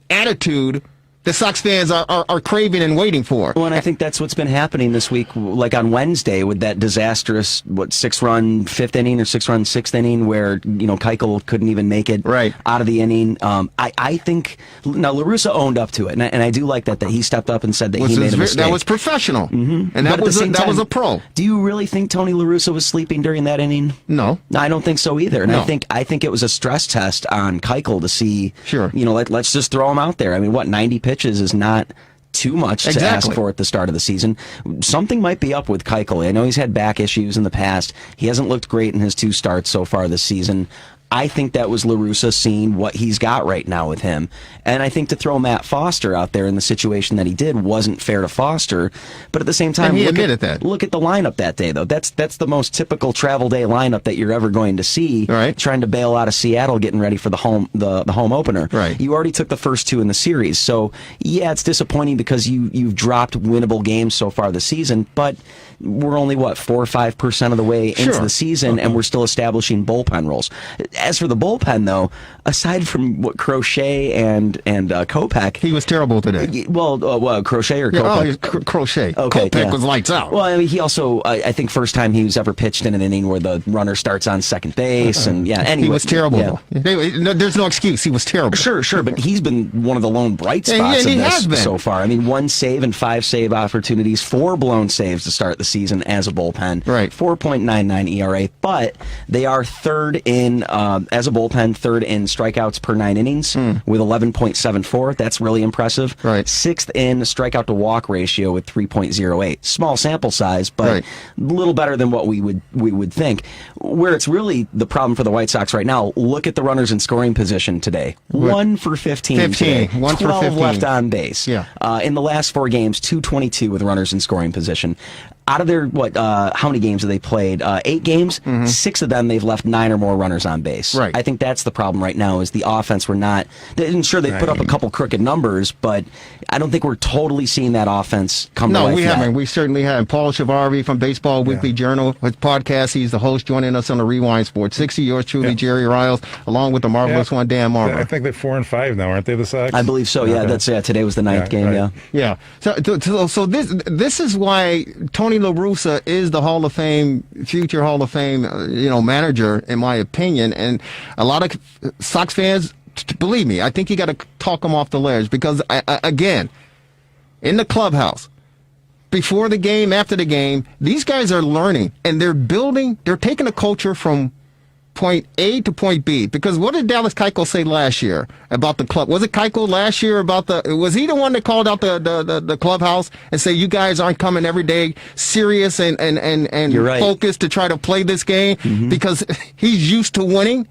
attitude the Sox fans are craving and waiting for. Well, and I think that's what's been happening this week, like on Wednesday with that disastrous, 6-run fifth inning or 6-run sixth inning where, Keuchel couldn't even make it out of the inning. I think, now La Russa owned up to it, and I do like that he stepped up and said that he made a mistake. That was professional, mm-hmm. And that was a pro. Do you really think Tony La Russa was sleeping during that inning? No. I don't think so either. And no. I think it was a stress test on Keuchel to see, sure. Let's just throw him out there. I mean, 90 pitches is not too much to ask for at the start of the season. Something might be up with Keuchel. I know he's had back issues in the past. He hasn't looked great in his 2 starts so far this season. I think that was La Russa seeing what he's got right now with him. And I think to throw Matt Foster out there in the situation that he did wasn't fair to Foster. But at the same time, he admitted that. Look at the lineup that day, though. That's the most typical travel day lineup that you're ever going to see. Right. Trying to bail out of Seattle, getting ready for the home opener. Right. You already took the first 2 in the series. So, yeah, it's disappointing because you've dropped winnable games so far this season. But we're only, 4 or 5% of the way into the season, and we're still establishing bullpen roles. As for the bullpen, though, aside from Crochet and Kopech, he was terrible today. Well, Crochet or Kopech? Crochet. Okay, Kopech was lights out. Well, I mean, he also, I think, first time he was ever pitched in an inning where the runner starts on second base, and anyway, he was terrible. Yeah. There's no excuse. He was terrible. Sure, but he's been one of the lone bright spots of this so far. I mean, 1 save and 5 save opportunities, 4 blown saves to start the season as a bullpen. Right. 4.99 ERA, but they are third in, as a bullpen, third in strikeouts per 9 innings with 11.74. That's really impressive. Right. 6th in strikeout to walk ratio with 3.08. Small sample size, but a little better than what we would think. Where it's really the problem for the White Sox right now, look at the runners in scoring position today. 1 for 15 today. 1 for 12 15. left on base. Yeah. In the last 4 games, 222 with runners in scoring position. Out of their, how many games have they played? 8 games. 6 of them, they've left 9 or more runners on base. Right. I think that's the problem right now is the offense. They put up a couple crooked numbers, but I don't think we're totally seeing that offense come to life. No, we yet. haven't. We certainly haven't. Paul Shavarvi from Baseball Weekly Journal, his podcast, he's the host, joining us on the Rewind Sports 60. Yours truly, Jerry Riles, along with the marvelous one, Dan Marver. I think they're 4-5 now, aren't they, the Sox? I believe so, yeah. Today was the 9th game, right. Yeah. So this is why Tony La Russa is the Hall of Fame, future Hall of Fame, manager, in my opinion. And a lot of Sox fans believe me, I think you got to talk them off the ledge because, again, in the clubhouse, before the game, after the game, these guys are learning and they're taking a culture from point A to point B. Because what did Dallas Keuchel say last year about the club? Was it Keuchel last year was he the one that called out the clubhouse and say, you guys aren't coming every day serious and right. focused to try to play this game because he's used to winning?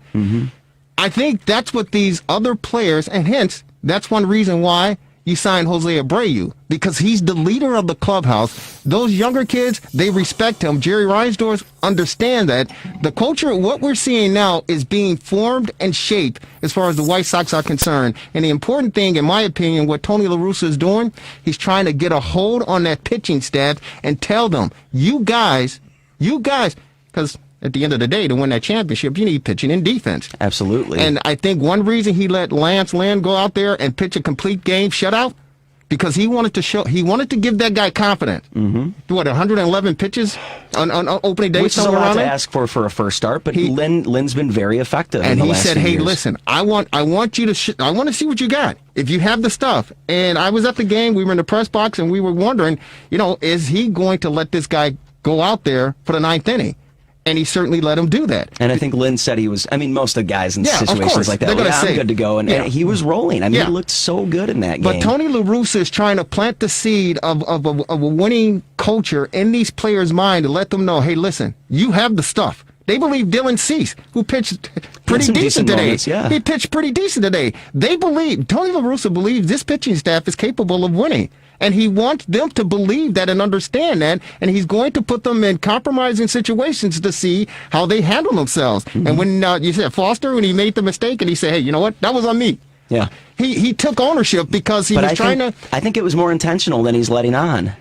I think that's what these other players, and hence, that's one reason why you signed Jose Abreu, because he's the leader of the clubhouse. Those younger kids, they respect him. Jerry Reinsdorf understand that. The culture, what we're seeing now, is being formed and shaped as far as the White Sox are concerned. And the important thing, in my opinion, what Tony La Russa is doing, he's trying to get a hold on that pitching staff and tell them, you guys, because at the end of the day, to win that championship, you need pitching and defense. Absolutely. And I think one reason he let Lance Lynn go out there and pitch a complete game shutout, because he wanted to give that guy confidence. What, 111 pitches on opening day? Which is a lot to ask for a first start, but Lynn's been very effective. And in the he last said, few "Hey, years. listen, I want you to I want to see what you got. If you have the stuff." And I was at the game. We were in the press box, and we were wondering, is he going to let this guy go out there for the ninth inning? And he certainly let him do that. And I think Lynn said he was, most of the guys in situations like that, I'm good to go. And he was rolling. He looked so good in that game. But Tony La Russa is trying to plant the seed of a winning culture in these players' mind to let them know, hey, listen, you have the stuff. They believe Dylan Cease, who pitched pretty decent today. Moments, yeah. He pitched pretty decent today. They believe, Tony La Russa believes this pitching staff is capable of winning. And he wants them to believe that and understand that, and he's going to put them in compromising situations to see how they handle themselves. And when you said Foster, when he made the mistake, and he said, hey, you know what, that was on me. Yeah. He took ownership because he was trying to... I think it was more intentional than he's letting on.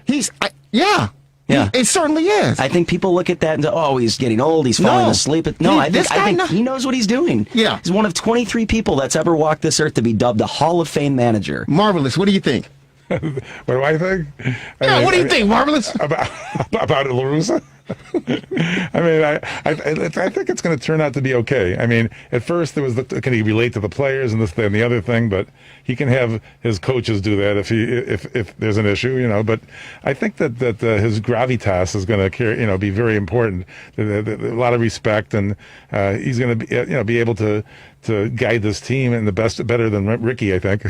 Yeah. It certainly is. I think people look at that and say, oh, he's getting old, he's falling asleep. I think he knows what he's doing. Yeah. He's one of 23 people that's ever walked this earth to be dubbed a Hall of Fame manager. Marvelous. What do you think? What do I think? What do you think, Marvelous? About La Russa? I think it's going to turn out to be okay. At first there was can he relate to the players and this, that, and the other thing, but he can have his coaches do that if there's an issue, But I think that his gravitas is going to be very important. A lot of respect, and he's going to be able to guide this team in the better than Ricky, I think.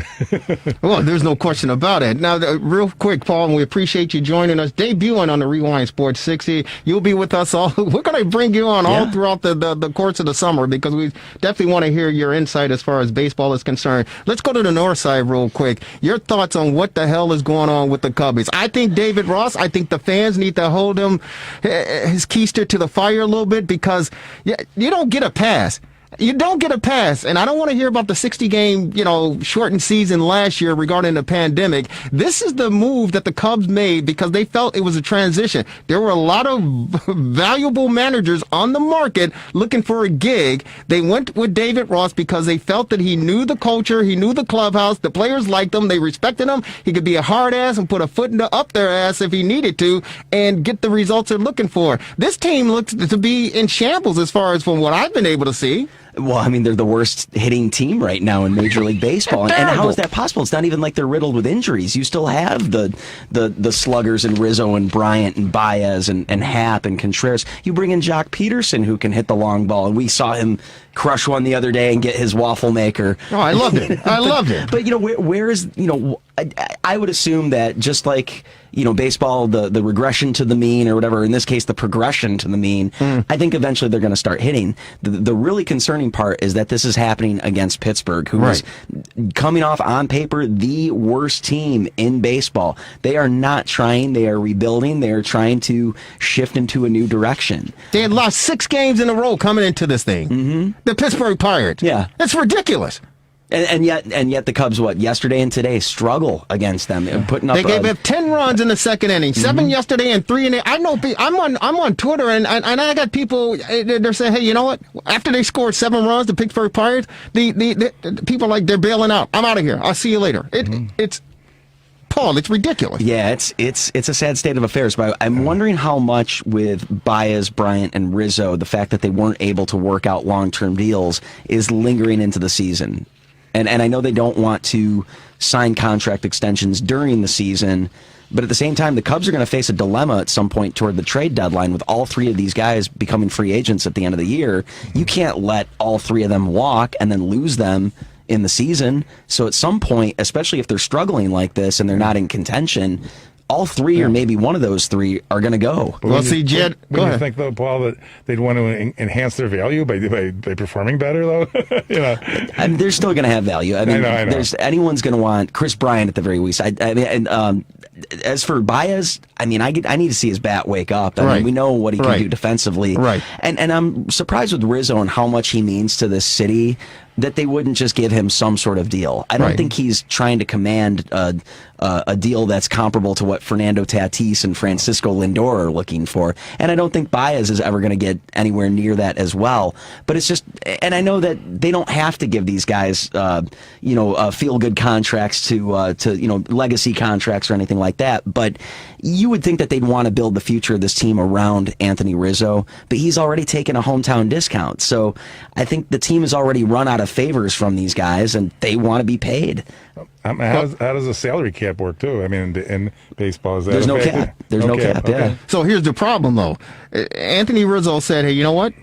Well, there's no question about it. Now, real quick, Paul, and we appreciate you joining us, debuting on the Rewind Sports 60. You'll be with us all. We're going to bring you on all throughout the course of the summer because we definitely want to hear your insight as far as baseball is concerned. Let's go to the north side real quick. Your thoughts on what the hell is going on with the Cubbies. I think David Ross, I think the fans need to hold him, his keister to the fire a little bit because you don't get a pass. You don't get a pass, and I don't want to hear about the 60-game, shortened season last year regarding the pandemic. This is the move that the Cubs made because they felt it was a transition. There were a lot of valuable managers on the market looking for a gig. They went with David Ross because they felt that he knew the culture, he knew the clubhouse, the players liked him, they respected him. He could be a hard ass and put a foot up their ass if he needed to and get the results they're looking for. This team looks to be in shambles as far as from what I've been able to see. Well, they're the worst hitting team right now in Major League Baseball. And how is that possible? It's not even like they're riddled with injuries. You still have the sluggers and Rizzo and Bryant and Baez and Happ and Contreras. You bring in Jock Peterson, who can hit the long ball, and we saw him crush one the other day and get his waffle maker. Oh, I loved it. I loved it. But, where is, I would assume that just like, baseball, the regression to the mean or whatever, in this case, the progression to the mean, I think eventually they're going to start hitting. The really concerning part is that this is happening against Pittsburgh, who is coming off on paper the worst team in baseball. They are not trying. They are rebuilding. They are trying to shift into a new direction. They had lost 6 games in a row coming into this thing. The Pittsburgh Pirates. Yeah. That's ridiculous. And yet the Cubs, yesterday and today struggle against them, putting up. They gave up 10 runs in the second inning, 7 yesterday and 3 in the. I know. I'm on Twitter and I got people. They're saying, hey, you know what? After they scored 7 runs, the Pittsburgh Pirates, the people they're bailing out. I'm out of here. I'll see you later. It's Paul. It's ridiculous. Yeah, it's a sad state of affairs. But I'm wondering how much with Baez, Bryant, and Rizzo, the fact that they weren't able to work out long-term deals is lingering into the season. And I know they don't want to sign contract extensions during the season, but at the same time, the Cubs are going to face a dilemma at some point toward the trade deadline with all three of these guys becoming free agents at the end of the year. You can't let all three of them walk and then lose them in the season. So at some point, especially if they're struggling like this and they're not in contention, all three or maybe one of those three are going to go. Well, see, Jed, wouldn't you think, though, Paul, that they'd want to enhance their value by performing better, though? I mean, they're still going to have value. I mean, I know. Anyone's going to want Chris Bryant at the very least. I mean, as for Baez, I mean, I need to see his bat wake up. I mean, we know what he can do defensively. Right. And I'm surprised with Rizzo and how much he means to this city that they wouldn't just give him some sort of deal. I don't think he's trying to command a deal that's comparable to what Fernando Tatis and Francisco Lindor are looking for. And I don't think Baez is ever going to get anywhere near that as well. But it's just, and I know that they don't have to give these guys, feel-good contracts to legacy contracts or anything like that. But you would think that they'd want to build the future of this team around Anthony Rizzo, but he's already taken a hometown discount. So I think the team has already run out of favors from these guys, and they want to be paid. How does the salary cap work, too? I mean, in baseball, is that There's no cap. There's no cap, yeah. So here's the problem, though. Anthony Rizzo said, hey, you know what?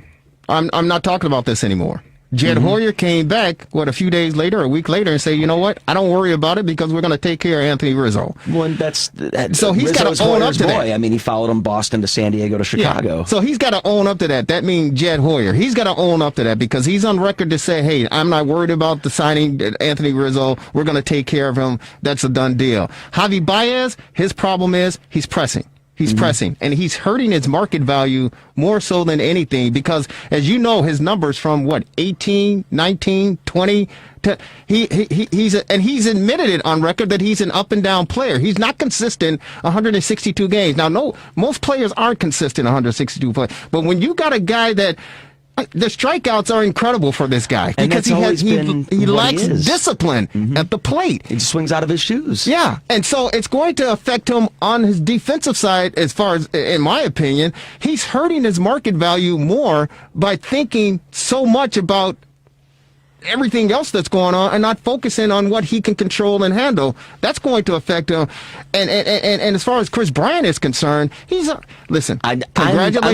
I'm not talking about this anymore. Jed Hoyer came back, a few days later, a week later, and said, you know what? I don't worry about it because we're going to take care of Anthony Rizzo. Well, so he's got to own up to that. I mean, he followed him Boston to San Diego to Chicago. Yeah. So he's got to own up to that. That means Jed Hoyer. He's got to own up to that because he's on record to say, hey, I'm not worried about the signing Anthony Rizzo. We're going to take care of him. That's a done deal. Javi Baez, his problem is he's pressing. He's pressing, and he's hurting his market value more so than anything because, as you know, his numbers from 18, 19, 20, he's admitted it on record that he's an up and down player. He's not consistent 162 games. Now, no, most players aren't consistent 162 plays, but when you got a guy that the strikeouts are incredible for this guy because he lacks discipline at the plate. He just swings out of his shoes. Yeah, and so it's going to affect him on his defensive side as far as, in my opinion, he's hurting his market value more by thinking so much about everything else that's going on and not focusing on what he can control and handle. That's going to affect him. And as far as Chris Bryant is concerned, congratulations I'm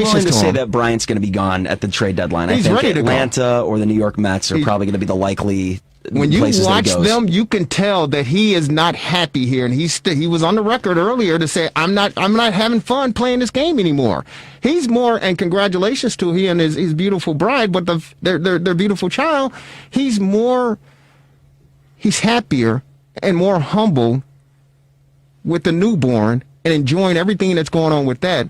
willing to say him. that Bryant's going to be gone at the trade deadline. He's I think ready to Atlanta or the New York Mets are probably going to be the likely when you places watch that he goes. them, you can tell that he is not happy here, and he was on the record earlier to say, "I'm not having fun playing this game anymore." He's more, and congratulations to he and his beautiful bride, but their beautiful child. He's happier and more humble with the newborn and enjoying everything that's going on with that,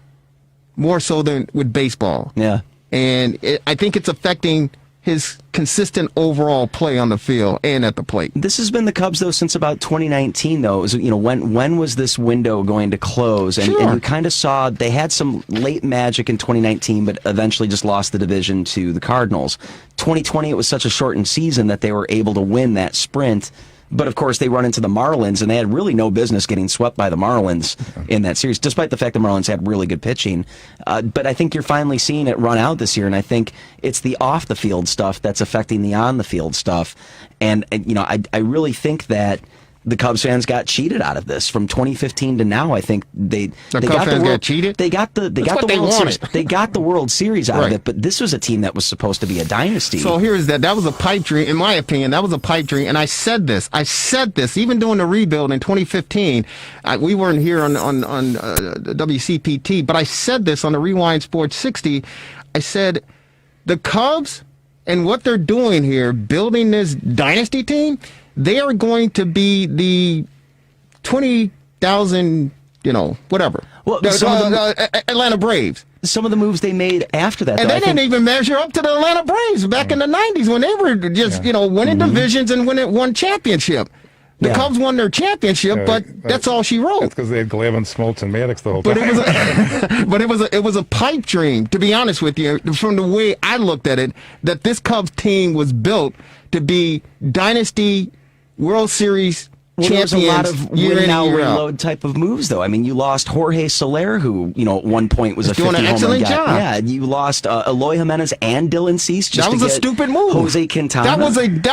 more so than with baseball. Yeah, and I think it's affecting his consistent overall play on the field and at the plate. This has been the Cubs, though, since about 2019, though. It was, when was this window going to close? And you kind of saw they had some late magic in 2019, but eventually just lost the division to the Cardinals. 2020, it was such a shortened season that they were able to win that sprint. But, of course, they run into the Marlins, and they had really no business getting swept by the Marlins in that series, despite the fact the Marlins had really good pitching. But I think you're finally seeing it run out this year, and I think it's the off-the-field stuff that's affecting the on-the-field stuff. And I really think that the Cubs fans got cheated out of this from 2015 to now. I think they got cheated. They got the World Series. They got the World Series out of it, but this was a team that was supposed to be a dynasty. So here's that was a pipe dream, in my opinion. That was a pipe dream, and I said this even during the rebuild in 2015. We weren't here on WCPT, but I said this on the Rewind Sports 60. I said the Cubs and what they're doing here, building this dynasty team, they are going to be the 20,000, whatever. Well, Atlanta Braves. Some of the moves they made after that. And they didn't even measure up to the Atlanta Braves back in the 90s when they were just, winning divisions and won championship. The Cubs won their championship, but that's all she wrote. That's because they had Glavine, Smoltz, and Maddox the whole time. But it was a pipe dream, to be honest with you, from the way I looked at it, that this Cubs team was built to be dynasty World Series champions. There's a lot of year win in now and year out. reload type of moves, though. I mean, you lost Jorge Soler, who at one point was a doing 50 an home excellent run guy. job. Yeah, you lost Eloy Jimenez and Dylan Cease. Just That was to a get stupid move. Jose Quintana. That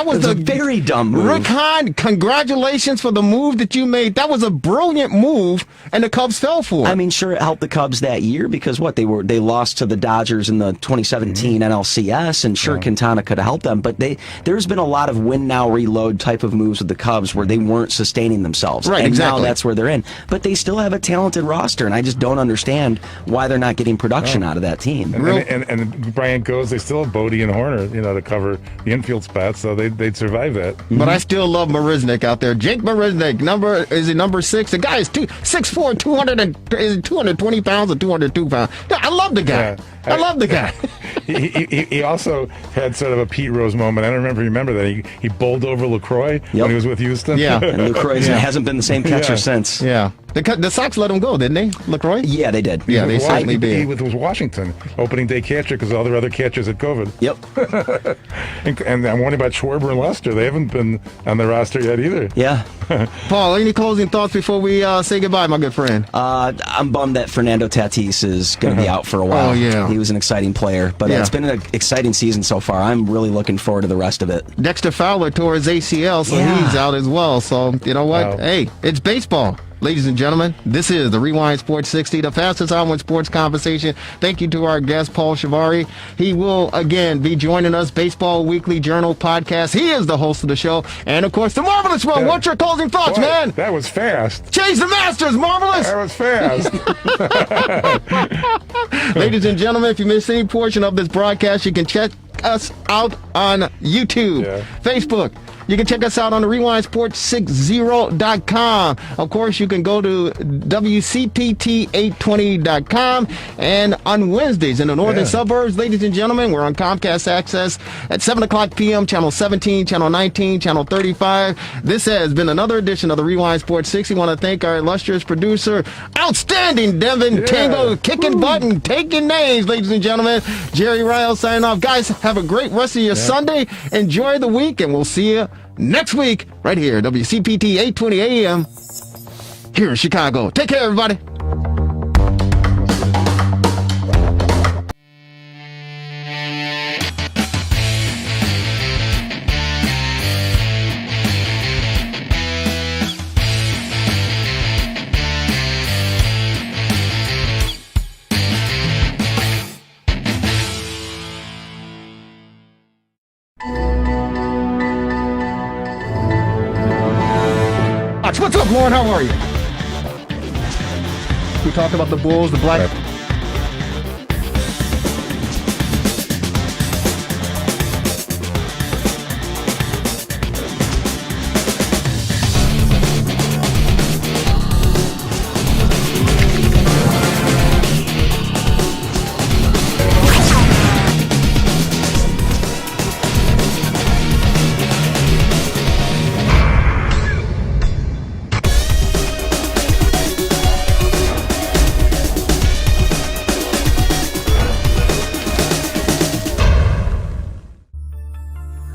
was a very dumb move. Rick Hahn, congratulations for the move that you made. That was a brilliant move, and the Cubs fell for it. I mean, sure, it helped the Cubs that year because they lost to the Dodgers in the 2017 NLCS, and sure, Quintana could have helped them. But there's been a lot of win now reload type of moves with the Cubs where they weren't sustaining themselves. Right, and exactly. now that's where they're in. But they still have a talented roster, and I just don't understand why they're not getting production out of that team. And Bryant goes, they still have Bodie and Horner, to cover the infield spots, so they'd survive that. But I still love Marisnik out there. Jake Marisnik, number 6. The guy is 6'4", 220 pounds or 202 pounds. I love the guy. Yeah. I love the guy. He also had sort of a Pete Rose moment. I don't remember that. He bowled over LaCroix when he was with Houston. Yeah. And LaCroix hasn't been the same catcher since. Yeah. The Sox let him go, didn't they, LaCroix? Yeah, they did. Yeah, they certainly did. He was Washington, opening day catcher because all their other catchers had COVID. Yep. and I'm wondering about Schwarber and Lester. They haven't been on the roster yet either. Yeah. Paul, any closing thoughts before we say goodbye, my good friend? I'm bummed that Fernando Tatis is going to be out for a while. Oh, yeah. He was an exciting player, but it's been an exciting season so far. I'm really looking forward to the rest of it. Dexter Fowler tore his ACL, so he's out as well. So, you know what? Wow. Hey, it's baseball. Ladies and gentlemen, this is the Rewind Sports 60, the fastest hour in sports conversation. Thank you to our guest, Paul Shivari. He will, again, be joining us, Baseball Weekly Journal podcast. He is the host of the show. And, of course, the Marvelous One. What's your closing thoughts, man? That was fast. Change the Masters, Marvelous. That was fast. Ladies and gentlemen, if you missed any portion of this broadcast, you can check us out on YouTube, Facebook. You can check us out on the RewindSports60.com. Of course, you can go to WCPT820.com. And on Wednesdays in the northern suburbs, ladies and gentlemen, we're on Comcast Access at 7 o'clock p.m., Channel 17, Channel 19, Channel 35. This has been another edition of the Rewind Sports 60. I want to thank our illustrious producer, outstanding Devin Tango, kicking butt and taking names, ladies and gentlemen. Jerry Ryle signing off. Guys, have a great rest of your Sunday. Enjoy the week, and we'll see you next week, right here, WCPT 820 AM, here in Chicago. Take care, everybody. What's up, Lauren? How are you? We talked about the Bulls, the Black.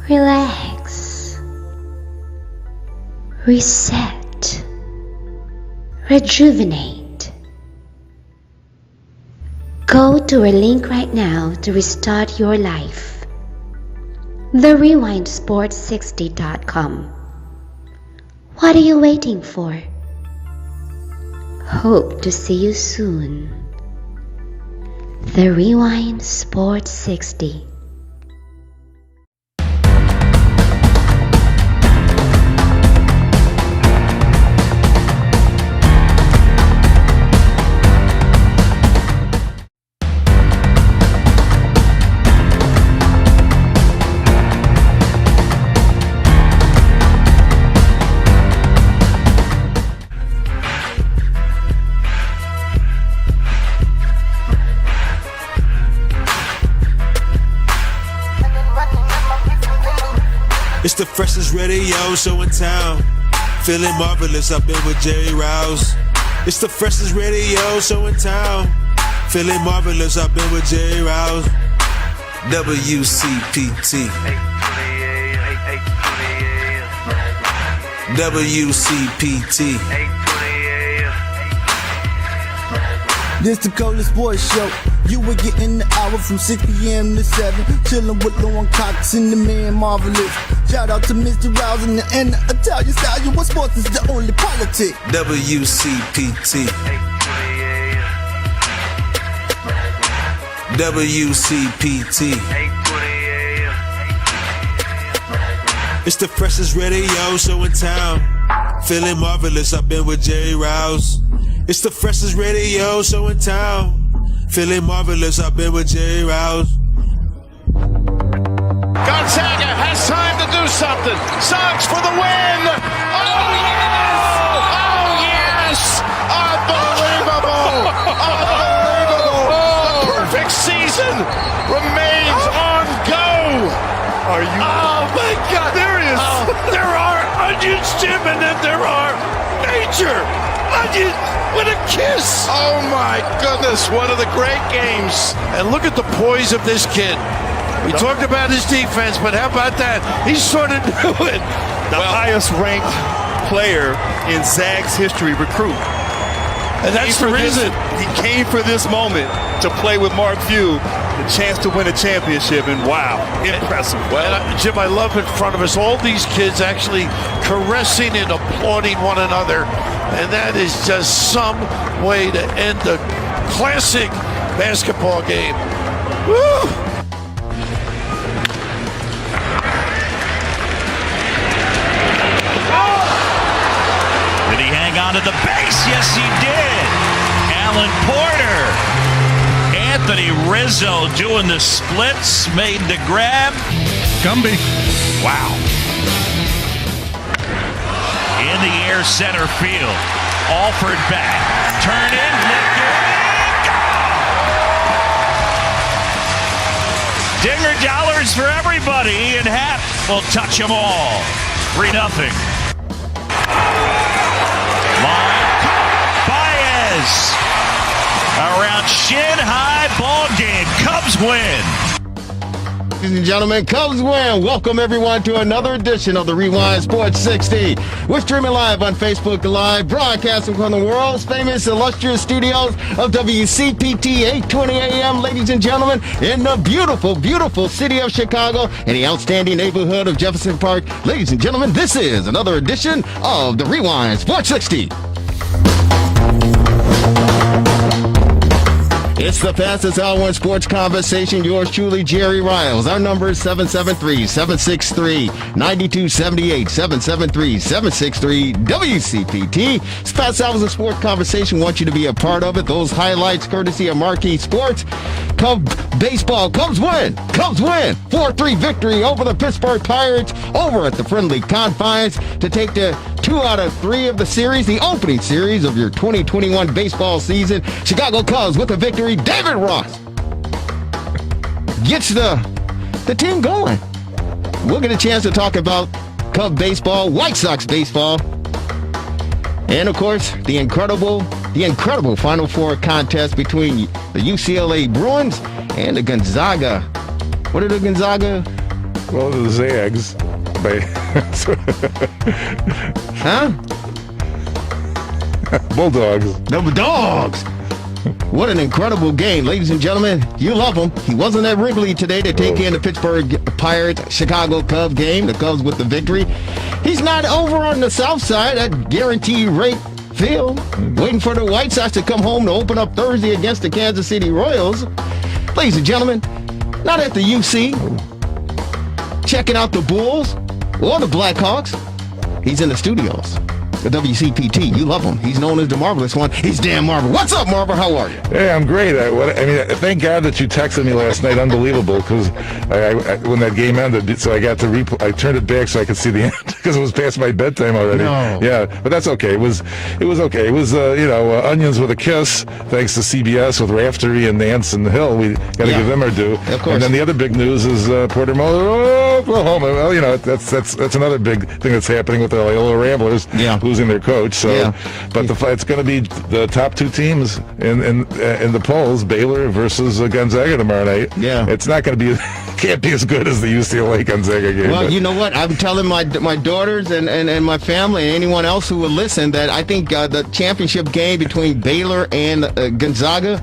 Relax. Reset. Rejuvenate. Go to a link right now to restart your life. TheRewindSports60.com. What are you waiting for? Hope to see you soon. The Rewind Sports 60. It's the freshest radio show in town. Feeling marvelous, I've been with Jerry Rouse. It's the freshest radio show in town. Feeling marvelous, I've been with Jerry Rouse. WCPT. WCPT. This the coldest sports show. You were getting the hour from 6 p.m. to 7. Chillin' with Lauren Cox and the man Marvelous. Shout out to Mr. Rouse and the Italian style. You want sports is the only politic. WCPT. WCPT. It's the freshest radio show in town. Feeling marvelous, I've been with Jerry Rouse. It's the freshest radio show in town. Feeling marvelous, I've been with Jerry Rouse. Gonzaga has time to do something. Sox for the win. Oh, yes! Oh, yes! Unbelievable! Unbelievable! The perfect season remains on go. Are you? Oh, my God. There is. There are onions, Jim, and then there are major onions with a kiss. Oh, my goodness. One of the great games. And look at the poise of this kid. We talked about his defense, but how about that? He's sort of doing the highest ranked player in Zag's history recruit. And that's the reason. He came for this moment to play with Mark Few, the chance to win a championship, and wow, impressive. Well, Jim, I love in front of us all these kids actually caressing and applauding one another, and that is just some way to end a classic basketball game. Woo! Did he hang on to the base? Yes, he did. Alan Porter. Anthony Rizzo doing the splits, made the grab. Gumby. Wow. In the air, center field. Alford back. Turn in. Dinger dollars for everybody, and Hap will touch them all. 3-0. Baez. Around shin high, ball game. Cubs win. Ladies and gentlemen, Cubs win. Welcome everyone to another edition of the Rewind Sports 60. We're streaming live on Facebook Live, broadcasting from the world's famous illustrious studios of WCPT 820 AM, ladies and gentlemen, in the beautiful, beautiful city of Chicago and the outstanding neighborhood of Jefferson Park. Ladies and gentlemen, this is another edition of the Rewind Sports 60. It's the fastest hour in sports conversation. Yours truly, Jerry Riles. Our number is 773-763-9278. 773-763 WCPT. It's fast hours of sports conversation. Want you to be a part of it. Those highlights courtesy of Marquee Sports. Cubs baseball. Cubs win. Cubs win. 4-3 victory over the Pittsburgh Pirates over at the friendly confines to take the 2 out of 3 of the series, the opening series of your 2021 baseball season. Chicago Cubs with a victory. David Ross gets the team going. We'll get a chance to talk about Cub baseball, White Sox baseball, and of course the incredible Final Four contest between the UCLA Bruins and the Gonzaga. What are the Gonzaga? Well, the Zags. Huh? Bulldogs. The Dogs. What an incredible game, ladies and gentlemen. You love him. He wasn't at Wrigley today to take in the Pittsburgh Pirates Chicago Cubs game. The Cubs with the victory. He's not over on the south side at Guaranteed Rate Field, waiting for the White Sox to come home to open up Thursday against the Kansas City Royals. Ladies and gentlemen, not at the UC, checking out the Bulls or the Blackhawks. He's in the studios. The WCPT, you love him. He's known as the Marvelous One. He's Dan Marvel. What's up, Marvel? How are you? Hey, I'm great. I mean, thank God that you texted me last night. Unbelievable, because when that game ended, so I got to I turned it back so I could see the end because it was past my bedtime already. No. Yeah, but that's okay. It was okay. It was Onions with a Kiss, thanks to CBS with Raftery and Nance and Hill. We got to give them our due. Of course. And then the other big news is Porter Moller, Oklahoma. Well, that's another big thing that's happening with the Loyola Ramblers. Yeah. Who losing their coach. So, but it's going to be the top two teams in the polls: Baylor versus Gonzaga tomorrow night. Yeah, it's not going to be. Can't be as good as the UCLA Gonzaga game. Well, you know what? I'm telling my daughters and my family and anyone else who will listen that I think the championship game between Baylor and Gonzaga,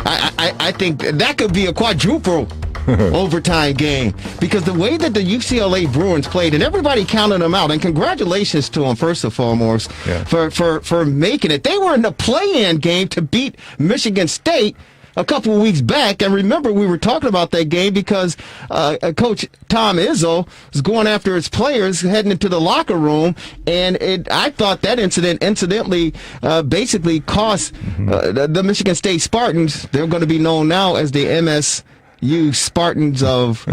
I think that could be a quadruple overtime game, because the way that the UCLA Bruins played, and everybody counted them out, and congratulations to them first and foremost for making it. They were in the play-in game to beat Michigan State a couple of weeks back, and remember we were talking about that game because Coach Tom Izzo was going after his players heading into the locker room, and I thought that incidentally basically cost the Michigan State Spartans. They're going to be known now as the MSU Spartans of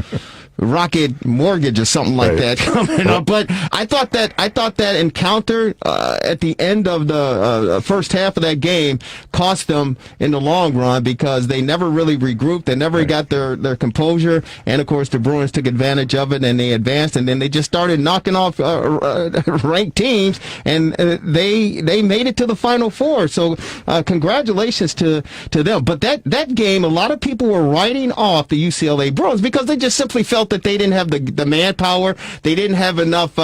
Rocket Mortgage or something like that coming up. But I thought that encounter at the end of the first half of that game cost them in the long run, because they never really regrouped. They never got their composure. And, of course, the Bruins took advantage of it, and they advanced. And then they just started knocking off ranked teams, and they made it to the Final Four. So congratulations to them. But that game, a lot of people were writing off the UCLA Bruins because they just simply felt that they didn't have the manpower. They didn't have enough,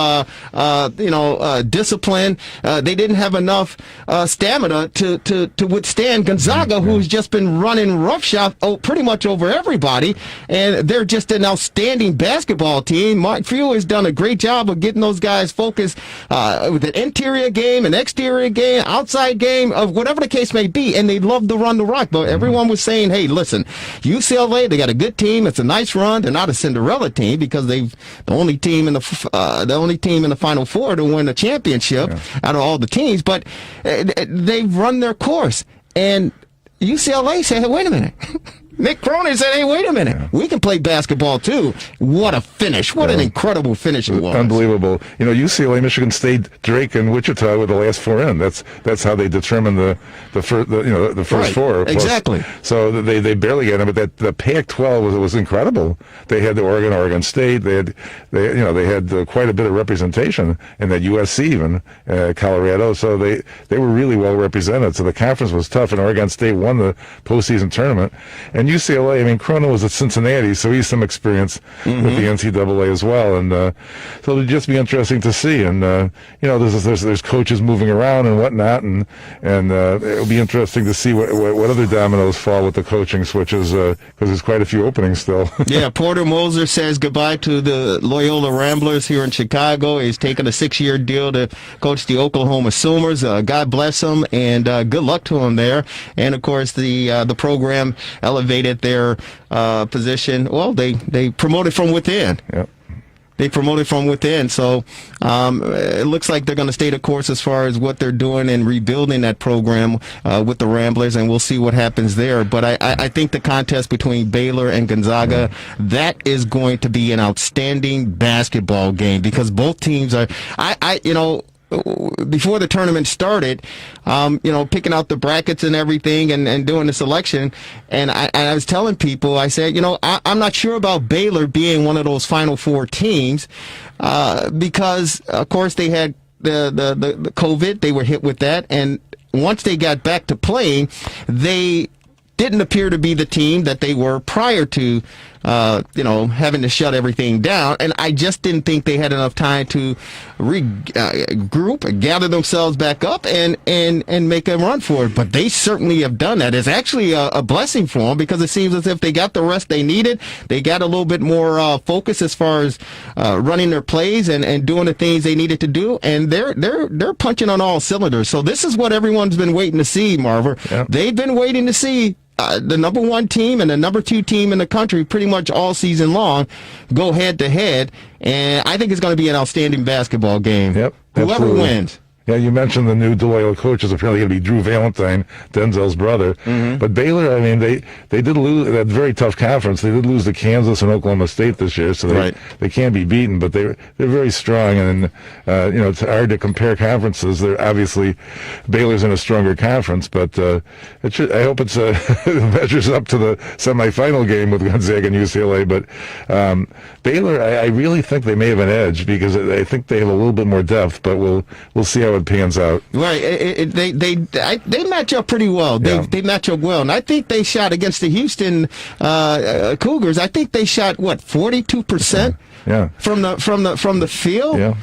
discipline. They didn't have enough stamina to withstand Gonzaga, who's just been running roughshod pretty much over everybody. And they're just an outstanding basketball team. Mark Few has done a great job of getting those guys focused with an interior game, an exterior game, outside game, of whatever the case may be. And they love to run the rock. But everyone was saying, hey, listen, UCLA, they got a good team. It's a nice run. They're not a Cinderella team, because they've the only team in the Final Four to win a championship out of all the teams. But they've run their course, and UCLA said, hey, wait a minute. Nick Cronin said, hey, wait a minute. We can play basketball, too. What a finish. What an incredible finish it was. Unbelievable. UCLA, Michigan State, Drake, and Wichita were the last four in. That's how they determined the first four. Plus. Exactly. So they barely got them, but the Pac-12 was incredible. They had the Oregon State. They had quite a bit of representation, and that USC even, Colorado. So they were really well represented. So the conference was tough, and Oregon State won the postseason tournament. And UCLA, Cronin was at Cincinnati, so he's some experience with the NCAA as well, and so it'll just be interesting to see. And there's coaches moving around and whatnot, and it'll be interesting to see what other dominoes fall with the coaching switches, because there's quite a few openings still. Yeah, Porter Moser says goodbye to the Loyola Ramblers here in Chicago. He's taking a 6-year deal to coach the Oklahoma Sooners. God bless him, and good luck to him there. And of course, the program elevated their position. Well, they promoted from within. Yep. They promoted from within. So it looks like they're going to stay the course as far as what they're doing and rebuilding that program with the Ramblers, and we'll see what happens there. But I think the contest between Baylor and Gonzaga, that is going to be an outstanding basketball game, because both teams are, before the tournament started, picking out the brackets and everything and doing the selection. And I was telling people, I said, I'm not sure about Baylor being one of those Final Four teams, because, of course, they had the COVID. They were hit with that. And once they got back to playing, they didn't appear to be the team that they were prior to, having to shut everything down. And I just didn't think they had enough time to regroup, gather themselves back up, and make a run for it. But they certainly have done that. It's actually a blessing for them, because it seems as if they got the rest they needed. They got a little bit more focus as far as running their plays and doing the things they needed to do. And they're punching on all cylinders. So this is what everyone's been waiting to see, Marver. Yep. They've been waiting to see the number one team and the number two team in the country pretty much all season long go head to head, and I think it's going to be an outstanding basketball game. Yep, whoever absolutely wins. Yeah, you mentioned the new Loyola coach is apparently going to be Drew Valentine, Denzel's brother. Mm-hmm. But Baylor, they did lose that very tough conference. They did lose to Kansas and Oklahoma State this year, so they can't be beaten. But they're very strong, and it's hard to compare conferences. They're obviously Baylor's in a stronger conference, but I hope it measures up to the semifinal game with Gonzaga and UCLA. But Baylor, I really think they may have an edge, because I think they have a little bit more depth. But we'll see how it pans out. Right. They match up pretty well. They match up well. And I think they shot against the Houston Cougars. I think they shot, 42%? Yeah. From the field. Yeah.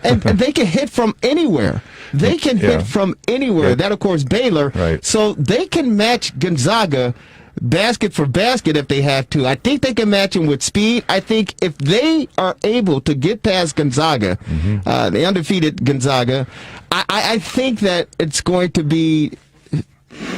And they can hit from anywhere. They can hit from anywhere. Yeah. That, of course, Baylor. Right. So they can match Gonzaga basket for basket if they have to. I think they can match them with speed. I think if they are able to get past Gonzaga, the undefeated Gonzaga, I think that it's going to be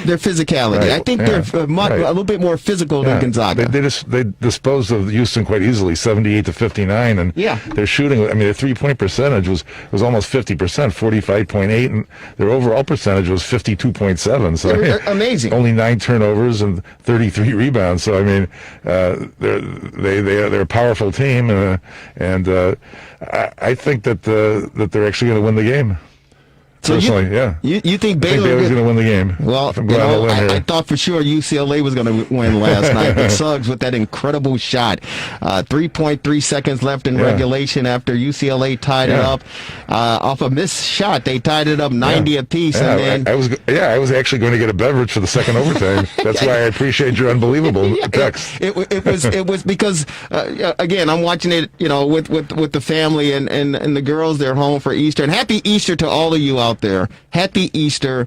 their physicality. Right. I think they're a little bit more physical than Gonzaga. They disposed of Houston quite easily, 78-59, and they're shooting. I mean, their 3-point percentage was almost 50%, 45.8, and their overall percentage was 52.7. So amazing. Only 9 turnovers and 33 rebounds. So I mean, they're a powerful team, and I think that they're actually going to win the game. Personally, You think Baylor's going to win the game? Well, I thought for sure UCLA was going to win last night. But Suggs with that incredible shot. 3.3 seconds left in regulation after UCLA tied it up. Off a missed shot, they tied it up 90 apiece. And then I was actually going to get a beverage for the second overtime. That's why I appreciate your unbelievable text. It was because again, I'm watching it, with the family and the girls. They're home for Easter, and happy Easter to all of you out there. Happy Easter.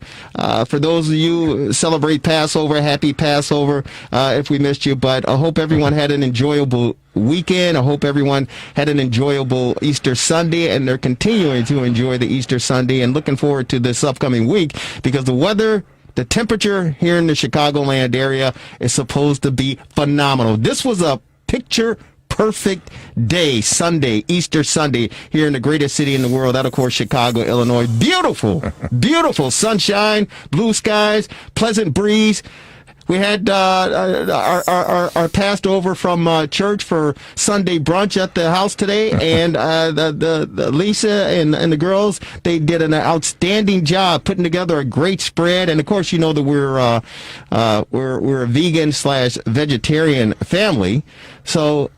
For those of you who celebrate Passover, happy Passover if we missed you. But I hope everyone had an enjoyable weekend. I hope everyone had an enjoyable Easter Sunday, and they're continuing to enjoy the Easter Sunday and looking forward to this upcoming week because the temperature here in the Chicagoland area is supposed to be phenomenal. This was a picture-perfect day, Sunday, Easter Sunday, here in the greatest city in the world. That, of course, Chicago, Illinois. Beautiful, beautiful sunshine, blue skies, pleasant breeze. We had our passed over from church for Sunday brunch at the house today, and the Lisa and the girls, they did an outstanding job putting together a great spread. And of course, you know that we're a vegan / vegetarian family, so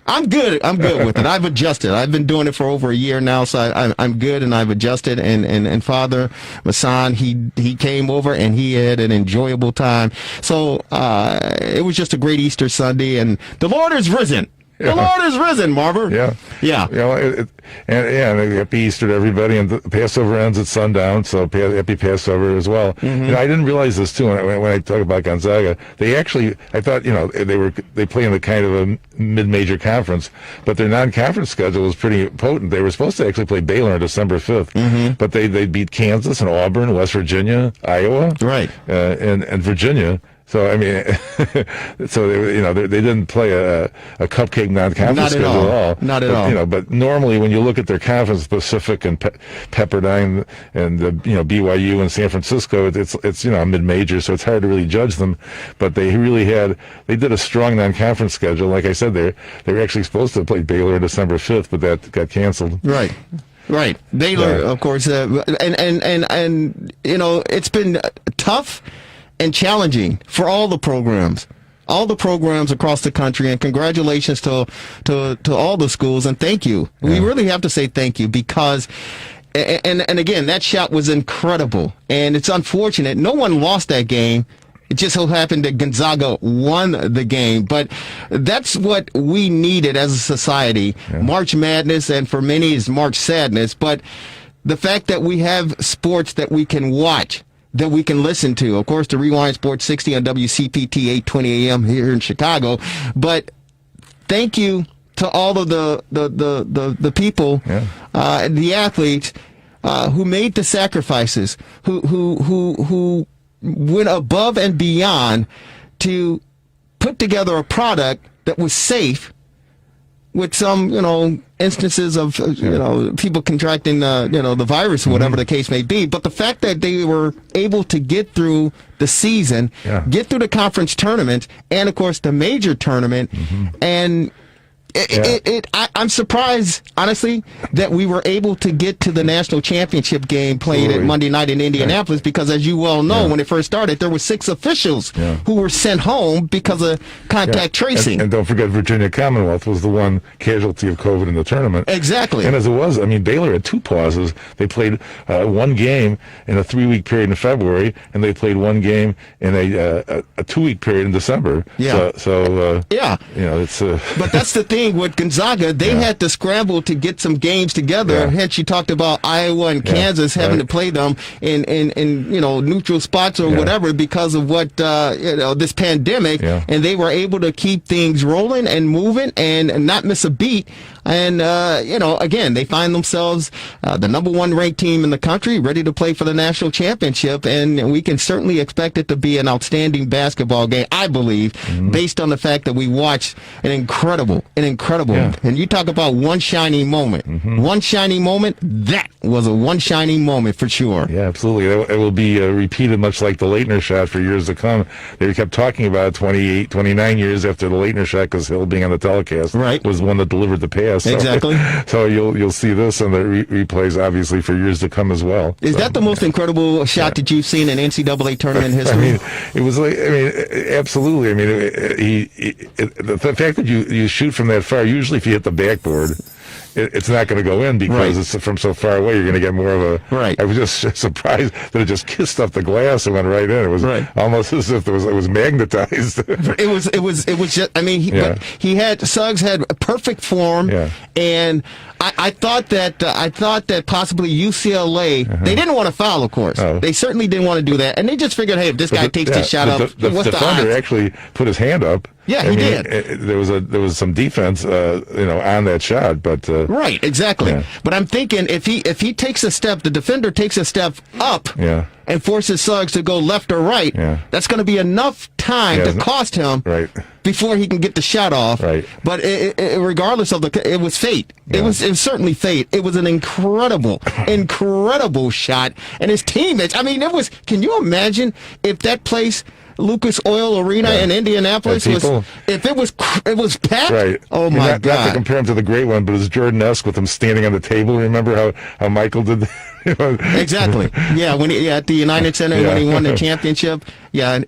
I'm good with it. I've adjusted. I've been doing it for over a year now, so I'm good, and I've adjusted. And Father Masan, he came over and he had an enjoyable time. So it was just a great Easter Sunday, and the Lord is risen. The Lord is risen, Marver. Yeah. And happy Easter to everybody. And the Passover ends at sundown, so happy Passover as well. I didn't realize this too when I talk about Gonzaga. I thought they play in the kind of a mid-major conference, but their non-conference schedule was pretty potent. They were supposed to actually play Baylor on December 5th, but they beat Kansas and Auburn, West Virginia, Iowa, and Virginia. So I mean, they didn't play a cupcake non-conference schedule at all. Not at all. But normally when you look at their conference, Pacific and Pepperdine and BYU and San Francisco, it's mid-major, so it's hard to really judge them. But they did a strong non-conference schedule. Like I said, they were actually supposed to play Baylor on December 5th, but that got canceled. Right. Baylor, of course, and it's been tough and challenging for all the programs across the country, and congratulations to all the schools, and thank you. We really have to say thank you because, and again, that shot was incredible, and it's unfortunate no one lost that game. It just so happened that Gonzaga won the game, but that's what we needed as a society. March Madness, and for many is March Sadness, but the fact that we have sports that we can watch, that we can listen to. Of course, the Rewind Sports 60 on WCPT 820 AM here in Chicago. But thank you to all of the people, the athletes who made the sacrifices, who went above and beyond to put together a product that was safe, with some, instances of, people contracting, the virus or whatever the case may be. But the fact that they were able to get through the season, get through the conference tournament, and of course the major tournament, and I'm surprised, honestly, that we were able to get to the national championship game played at Monday night in Indianapolis because, as you well know, when it first started, there were 6 officials who were sent home because of contact tracing. And don't forget, Virginia Commonwealth was the one casualty of COVID in the tournament. Exactly. And as it was, I mean, Baylor had 2 pauses. They played one game in a 3-week period in February, and they played one game in a 2-week period in December. Yeah. So it's. But that's the thing with Gonzaga. They had to scramble to get some games together. Hence, you talked about Iowa and Kansas having to play them in neutral spots or whatever because of what this pandemic. And they were able to keep things rolling and moving and not miss a beat. And again, they find themselves the number 1 ranked team in the country, ready to play for the national championship. And we can certainly expect it to be an outstanding basketball game, I believe, based on the fact that we watched an incredible, and you talk about one shining moment. One shining moment, that was a one shining moment for sure. Yeah, absolutely. It will be repeated much like the Leitner shot for years to come. They kept talking about it 28, 29 years after the Leitner shot because Hill being on the telecast was the one that delivered the pass. So, exactly. So you'll see this and the replays obviously for years to come as well. Is that the most incredible shot that you've seen in NCAA tournament history? I mean, it was like, absolutely. I mean, the fact that you shoot from that far, usually if you hit the backboard, it's not going to go in because it's from so far away. You're going to get more of a. Right. I was just surprised that it just kissed up the glass and went right in. It was almost as if it was magnetized. It was just. I mean, Suggs had perfect form, and I thought that possibly UCLA they didn't want to foul, of course. They certainly didn't want to do that, and they just figured, hey, if this guy takes the shot up, the what's the defender odds? actually put his hand up. Yeah, he did. There was some defense, on that shot, but right, exactly. Yeah. But I'm thinking if he takes a step, the defender takes a step up, and forces Suggs to go left or right. That's going to be enough time to cost him before he can get the shot off. Right. But regardless of it was fate. It was certainly fate. It was an incredible shot, and his teammates. I mean, it was. Can you imagine if that place? Lucas Oil Arena in Indianapolis was it was packed. Right. Oh my God! Not to compare him to the great one, but it was Jordan-esque with him standing on the table. Remember how Michael did that? Exactly. Yeah, when at the United Center when he won the championship. Yeah,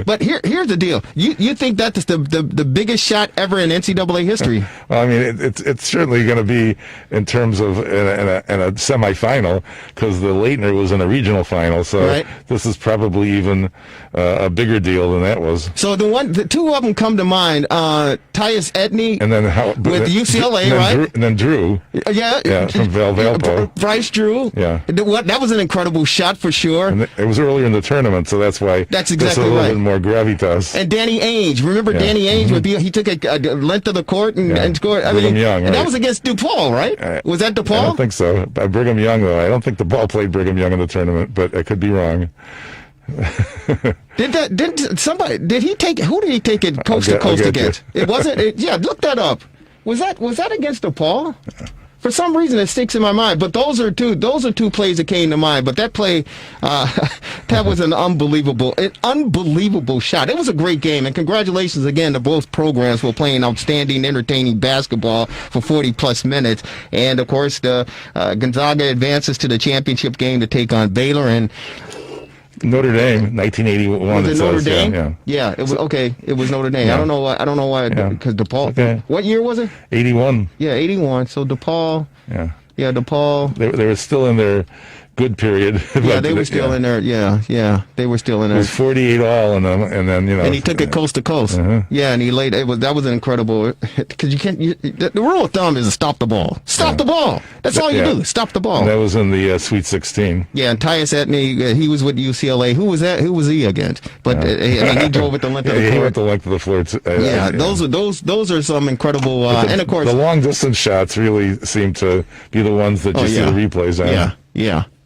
but here's the deal. You think that's the biggest shot ever in NCAA history? Well, I mean, it's certainly going to be in terms of in a semifinal because the Leitner was in a regional final, so this is probably even a bigger deal than that was. So the 2 of them come to mind. Tyus Edney, and then with UCLA, right? And then Drew. Yeah, from Valpo. Bryce Drew. Yeah. That was an incredible shot for sure. And it was earlier in the tournament, so that's why. That's exactly a little right. bit more gravitas. And Danny Ainge, remember Danny Ainge? He took a length of the court and scored. Brigham Young, and that was against DePaul, right? Was that DePaul? I don't think so. Brigham Young, though. I don't think DePaul played Brigham Young in the tournament, but I could be wrong. Who did he take it coast to coast against? It wasn't. Look that up. Was that against DePaul? For some reason, it sticks in my mind. But those are two plays that came to mind. But that play, that was an unbelievable shot. It was a great game, and congratulations again to both programs for playing outstanding, entertaining basketball for 40+ minutes. And of course, the Gonzaga advances to the championship game to take on Baylor and. Notre Dame, 1981. Was it Notre Dame? Yeah. It was okay. It was Notre Dame. Yeah. I don't know why. Because DePaul. Okay. What year was it? 81. Yeah, 81. So DePaul. Yeah. Yeah, DePaul. They were still in their good period. Yeah, they were still in there. Yeah, they were still in there. It was 48 all, and then And he took it coast to coast. Yeah, and he laid. That was an incredible. Because you can't. The rule of thumb is to stop the ball. Stop the ball. That's all you do. Stop the ball. And that was in the Sweet 16. Yeah, and Tyus Edney, he was with UCLA. Who was that? Who was he against? But he drove it the length of the floor. He went the length of the floor. Those are some incredible. And of course, the long distance shots really seem to be the ones that you see the replays on.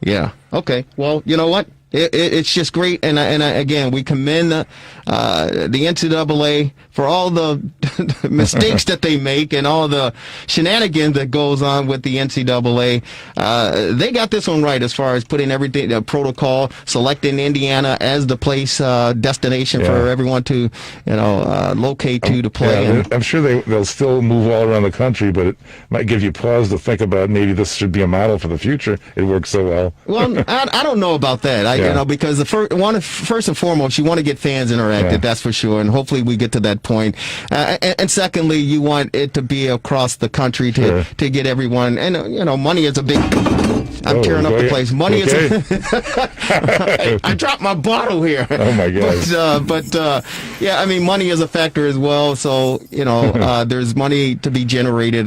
Yeah. Okay. Well, you know what? It's just great, and again, we commend the NCAA for all the mistakes that they make and all the shenanigans that goes on with the NCAA. They got this one right as far as putting everything, the protocol, selecting Indiana as the place, destination for everyone to, locate to play. Yeah, I'm sure they'll still move all around the country, but it might give you pause to think about maybe this should be a model for the future. It works so well. Well, I don't know about that. Because first and foremost, you want to get fans interacted, that's for sure, and hopefully we get to that point. And secondly, you want it to be across the country to get everyone. And money is a big. I'm tearing up the place. Money is. I dropped my bottle here. Oh my God! But money is a factor as well. So there's money to be generated,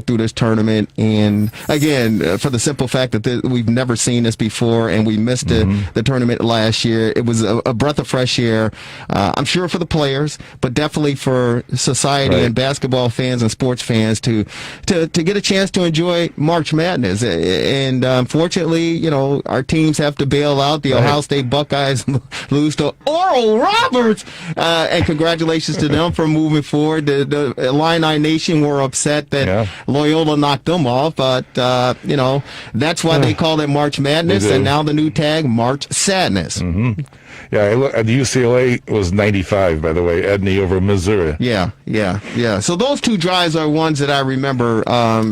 through this tournament. And again, for the simple fact that we've never seen this before, and we missed the tournament last year. It was a breath of fresh air. I'm sure for the players, but definitely for society and basketball fans and sports fans to get a chance to enjoy March Madness. And unfortunately, our teams have to bail out. The Ohio State Buckeyes lose to Oral Roberts, and congratulations to them for moving forward. The Illini Nation were upset that Loyola knocked them off, but that's why they call it March Madness, and now the new tag, March Sadness. Mm-hmm. Yeah, the UCLA was 95, by the way, Edney over Missouri. Yeah. So those two drives are ones that I remember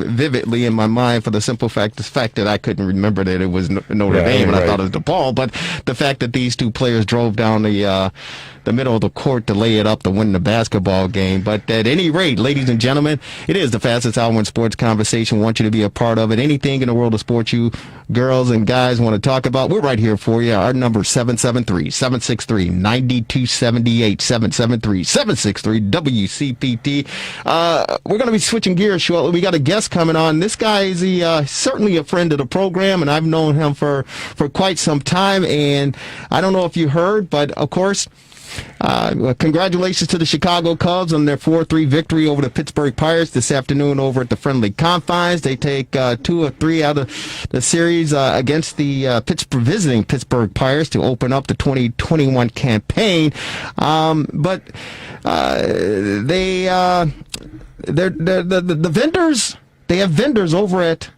vividly in my mind for the simple fact that I couldn't remember that it was Notre Dame, and I thought it was DePaul. But the fact that these two players drove down the middle of the court to lay it up to win the basketball game. But at any rate, ladies and gentlemen, it is the fastest hour in sports conversation. Want you to be a part of it. Anything in the world of sports you girls and guys want to talk about, we're right here for you. Our number is 773-763-9278, 773-763-WCPT. We're going to be switching gears shortly. We got a guest coming on. This guy is certainly a friend of the program, and I've known him for quite some time. And I don't know if you heard, but of course, congratulations to the Chicago Cubs on their 4-3 victory over the Pittsburgh Pirates this afternoon over at the Friendly Confines. They take 2 of 3 out of the series against the visiting Pittsburgh Pirates to open up the 2021 campaign. But the vendors, they have vendors over at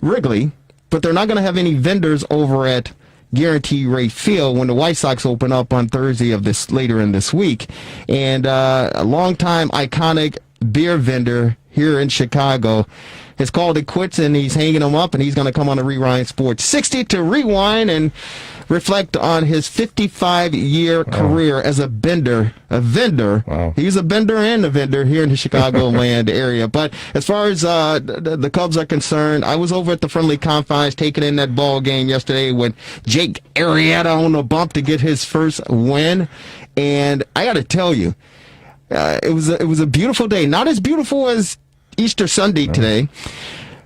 Wrigley, but they're not going to have any vendors over at Guarantee Rate Field when the White Sox open up on Thursday of this later in this week. And a longtime iconic beer vendor here in Chicago has called it quits, and he's hanging them up, and he's going to come on the Rewind Sports 60 to rewind and reflect on his 55-year career as a vendor. Wow. He's a bender and a vendor here in the Chicagoland area. But as far as the Cubs are concerned, I was over at the Friendly Confines taking in that ball game yesterday with Jake Arrieta on the bump to get his first win. And I got to tell you, it was a beautiful day. Not as beautiful as Easter Sunday today,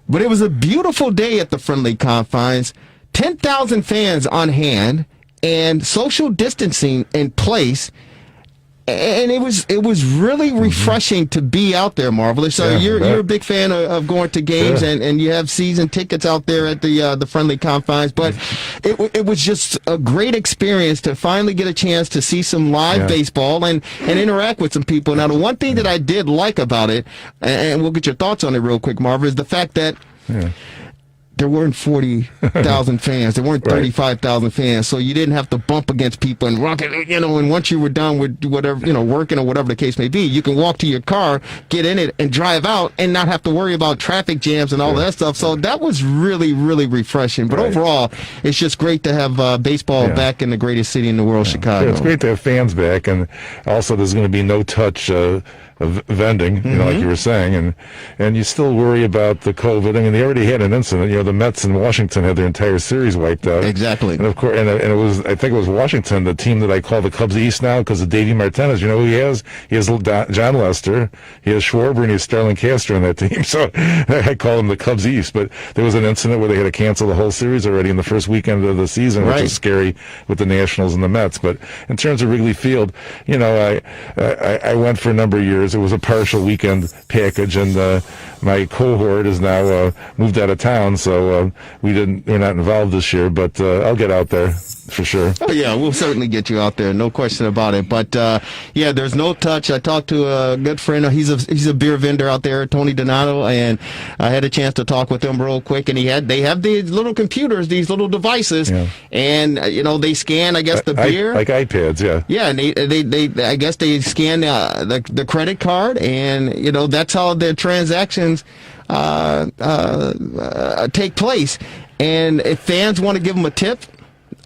but it was a beautiful day at the Friendly Confines. 10,000 fans on hand and social distancing in place. And it was really refreshing to be out there, Marvelous. So you're a big fan of going to games, and you have season tickets out there at the Friendly Confines. But it was just a great experience to finally get a chance to see some live baseball and interact with some people. Now, the one thing that I did like about it, and we'll get your thoughts on it real quick, Marvel, is the fact that there weren't 40,000 fans. There weren't 35,000 fans. So you didn't have to bump against people and rock it, and once you were done with whatever, working or whatever the case may be, you can walk to your car, get in it, and drive out and not have to worry about traffic jams and all that stuff. So that was really, really refreshing. But overall, it's just great to have baseball back in the greatest city in the world, Chicago. It's great to have fans back. And also there's going to be no touch of vending, like you were saying, and you still worry about the COVID. I mean, they already had an incident. The Mets in Washington had their entire series wiped out. Exactly. And of course, and it was, I think it was Washington, the team that I call the Cubs East now because of Davey Martinez. You know who he has? He has John Lester, he has Schwarber, and he has Starlin Castro on that team. So I call them the Cubs East. But there was an incident where they had to cancel the whole series already in the first weekend of the season, which was scary with the Nationals and the Mets. But in terms of Wrigley Field, I went for a number of years. it was a partial weekend package, and my cohort is now moved out of town, so we're not involved this year. But I'll get out there for sure. Oh yeah, we'll certainly get you out there, no question about it. But yeah, there's no touch. I talked to a good friend. He's a beer vendor out there, Tony Donato, and I had a chance to talk with him real quick. And they have these little computers, these little devices, and they scan, I guess, the beer like iPads, yeah. Yeah, and they I guess they scan the credit card, and that's how their transactions take place. And if fans want to give them a tip,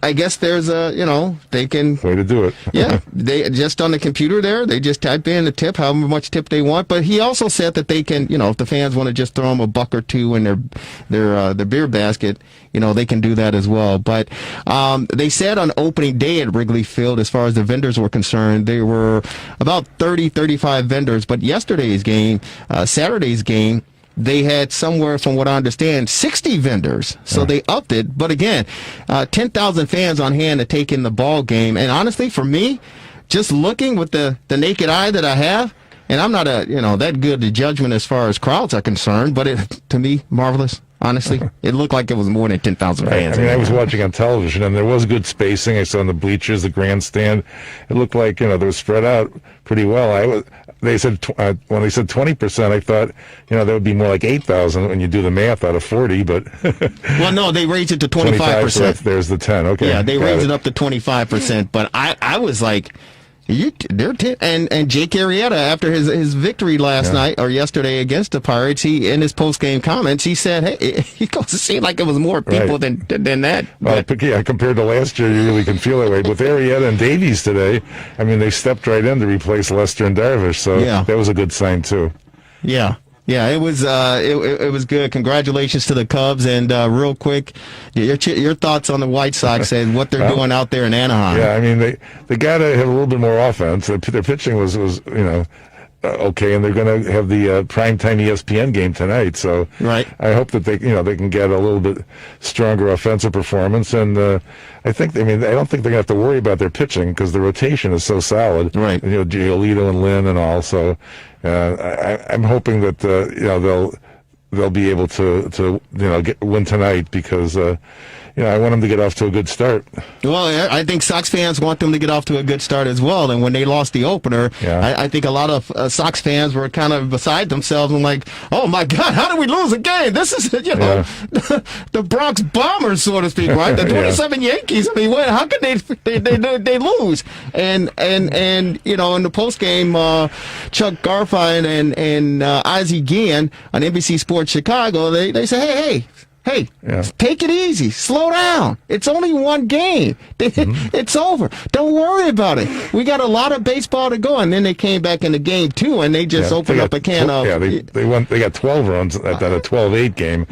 I guess there's they can way to do it. Yeah, they just on the computer there, they just type in the tip, however much tip they want. But he also said that they can, if the fans want to just throw them a buck or two in their beer basket, they can do that as well. But they said on opening day at Wrigley Field, as far as the vendors were concerned, there were about 30-35 vendors. But yesterday's game, Saturday's game, they had somewhere, from what I understand, 60 vendors. So they upped it. But again, 10,000 fans on hand to take in the ball game. And honestly, for me, just looking with the naked eye that I have, and I'm not that good at judgment as far as crowds are concerned, but to me, marvelous. Honestly, it looked like it was more than 10,000 fans. I was watching on television, and there was good spacing. I saw in the bleachers, the grandstand. It looked like they were spread out pretty well. They said when they said 20%, I thought that would be more like 8,000 when you do the math out of 40. But well, no, they raised it to 25%. So there's the 10. Okay, yeah, they raised it up to 25%. But I was like, they're and Jake Arrieta, after his victory last night or yesterday against the Pirates, he in his post game comments he said, "Hey, he goes, it seemed like it was more people than that." Well, compared to last year, you really can feel that way. With Arrieta and Davies today, they stepped right in to replace Lester and Darvish, so that was a good sign too. Yeah. Yeah, it was it was good. Congratulations to the Cubs, and real quick, your thoughts on the White Sox and what they're doing out there in Anaheim. Yeah, they got to have a little bit more offense. Their pitching was okay, and they're going to have the primetime ESPN game tonight. So I hope that they can get a little bit stronger offensive performance. And I think I don't think they're going to have to worry about their pitching because the rotation is so solid. Right. Giolito and Lynn and all. So I'm hoping that they'll be able to win tonight because. I want them to get off to a good start. Well, I think Sox fans want them to get off to a good start as well. And when they lost the opener, I think a lot of Sox fans were kind of beside themselves and like, oh my God, how did we lose a game? This is, the Bronx Bombers, so to speak, right? The 27 Yankees. How could they lose? And in the post game, Chuck Garfien and Ozzie Guillen on NBC Sports Chicago, they say, Hey, take it easy. Slow down. It's only one game. It's over. Don't worry about it. We got a lot of baseball to go. And then they came back into game 2, and they just opened up a can of... Yeah, they won. They got 12 runs at a 12-8 game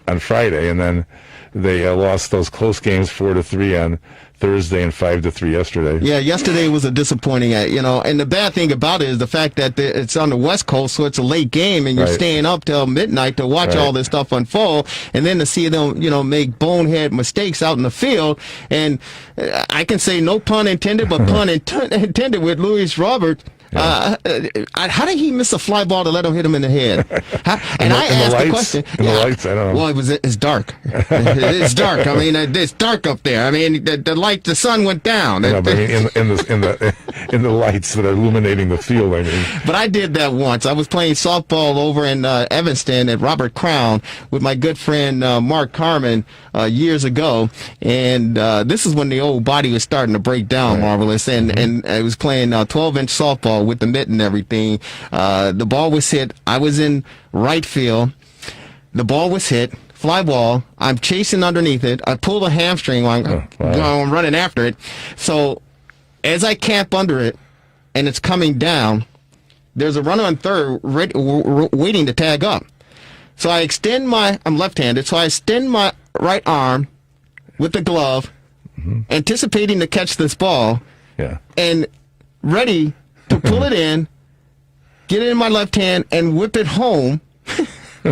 on Friday, and then they lost those close games 4-3 on Thursday and 5-3 yesterday. Yeah, yesterday was a disappointing, and the bad thing about it is the fact that it's on the West Coast, so it's a late game, and you're staying up till midnight to watch all this stuff unfold, and then to see them, make bonehead mistakes out in the field. And I can say no pun intended, but pun intended with Luis Robert. How did he miss a fly ball to let him hit him in the head? And I asked the question. The lights, I don't know. Well, it's dark. It's dark. It's dark up there. The sun went down. In the lights that are illuminating the field. But I did that once. I was playing softball over in Evanston at Robert Crown with my good friend Mark Carmen years ago, and this is when the old body was starting to break down, Marvelous, and I was playing 12-inch softball with the mitt and everything. The ball was hit. I was in right field. The ball was hit. Fly ball. I'm chasing underneath it. I pull the hamstring while I'm running after it. So as I camp under it and it's coming down, there's a runner on third waiting to tag up. So I extend I'm left-handed, so I extend my right arm with the glove, anticipating to catch this ball, and ready to pull it in, get it in my left hand, and whip it home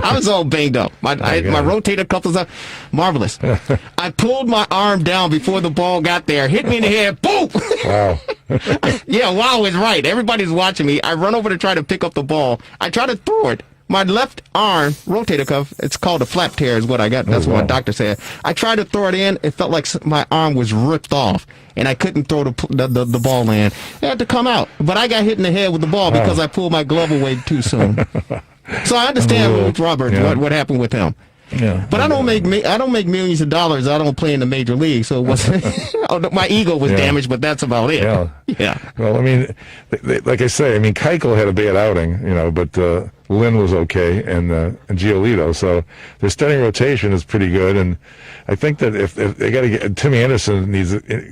I was all banged up. My rotator cuff was up. Marvelous. I pulled my arm down before the ball got there, hit me in the head, boom! Wow. Yeah, wow is right. Everybody's watching me. I run over to try to pick up the ball. I try to throw it. My left arm, rotator cuff, it's called a flap tear is what I got. That's what my doctor said. I tried to throw it in. It felt like my arm was ripped off, and I couldn't throw the ball in. It had to come out. But I got hit in the head with the ball because I pulled my glove away too soon. So I understand with Robert what happened with him. Yeah, but I don't make millions of dollars. I don't play in the major league, so it wasn't. My ego was damaged, but that's about it. Yeah. Well, I mean, like I say, I mean, Keuchel had a bad outing, but Lynn was okay, and Giolito. So their starting rotation is pretty good, and I think that if they got to get Tim Anderson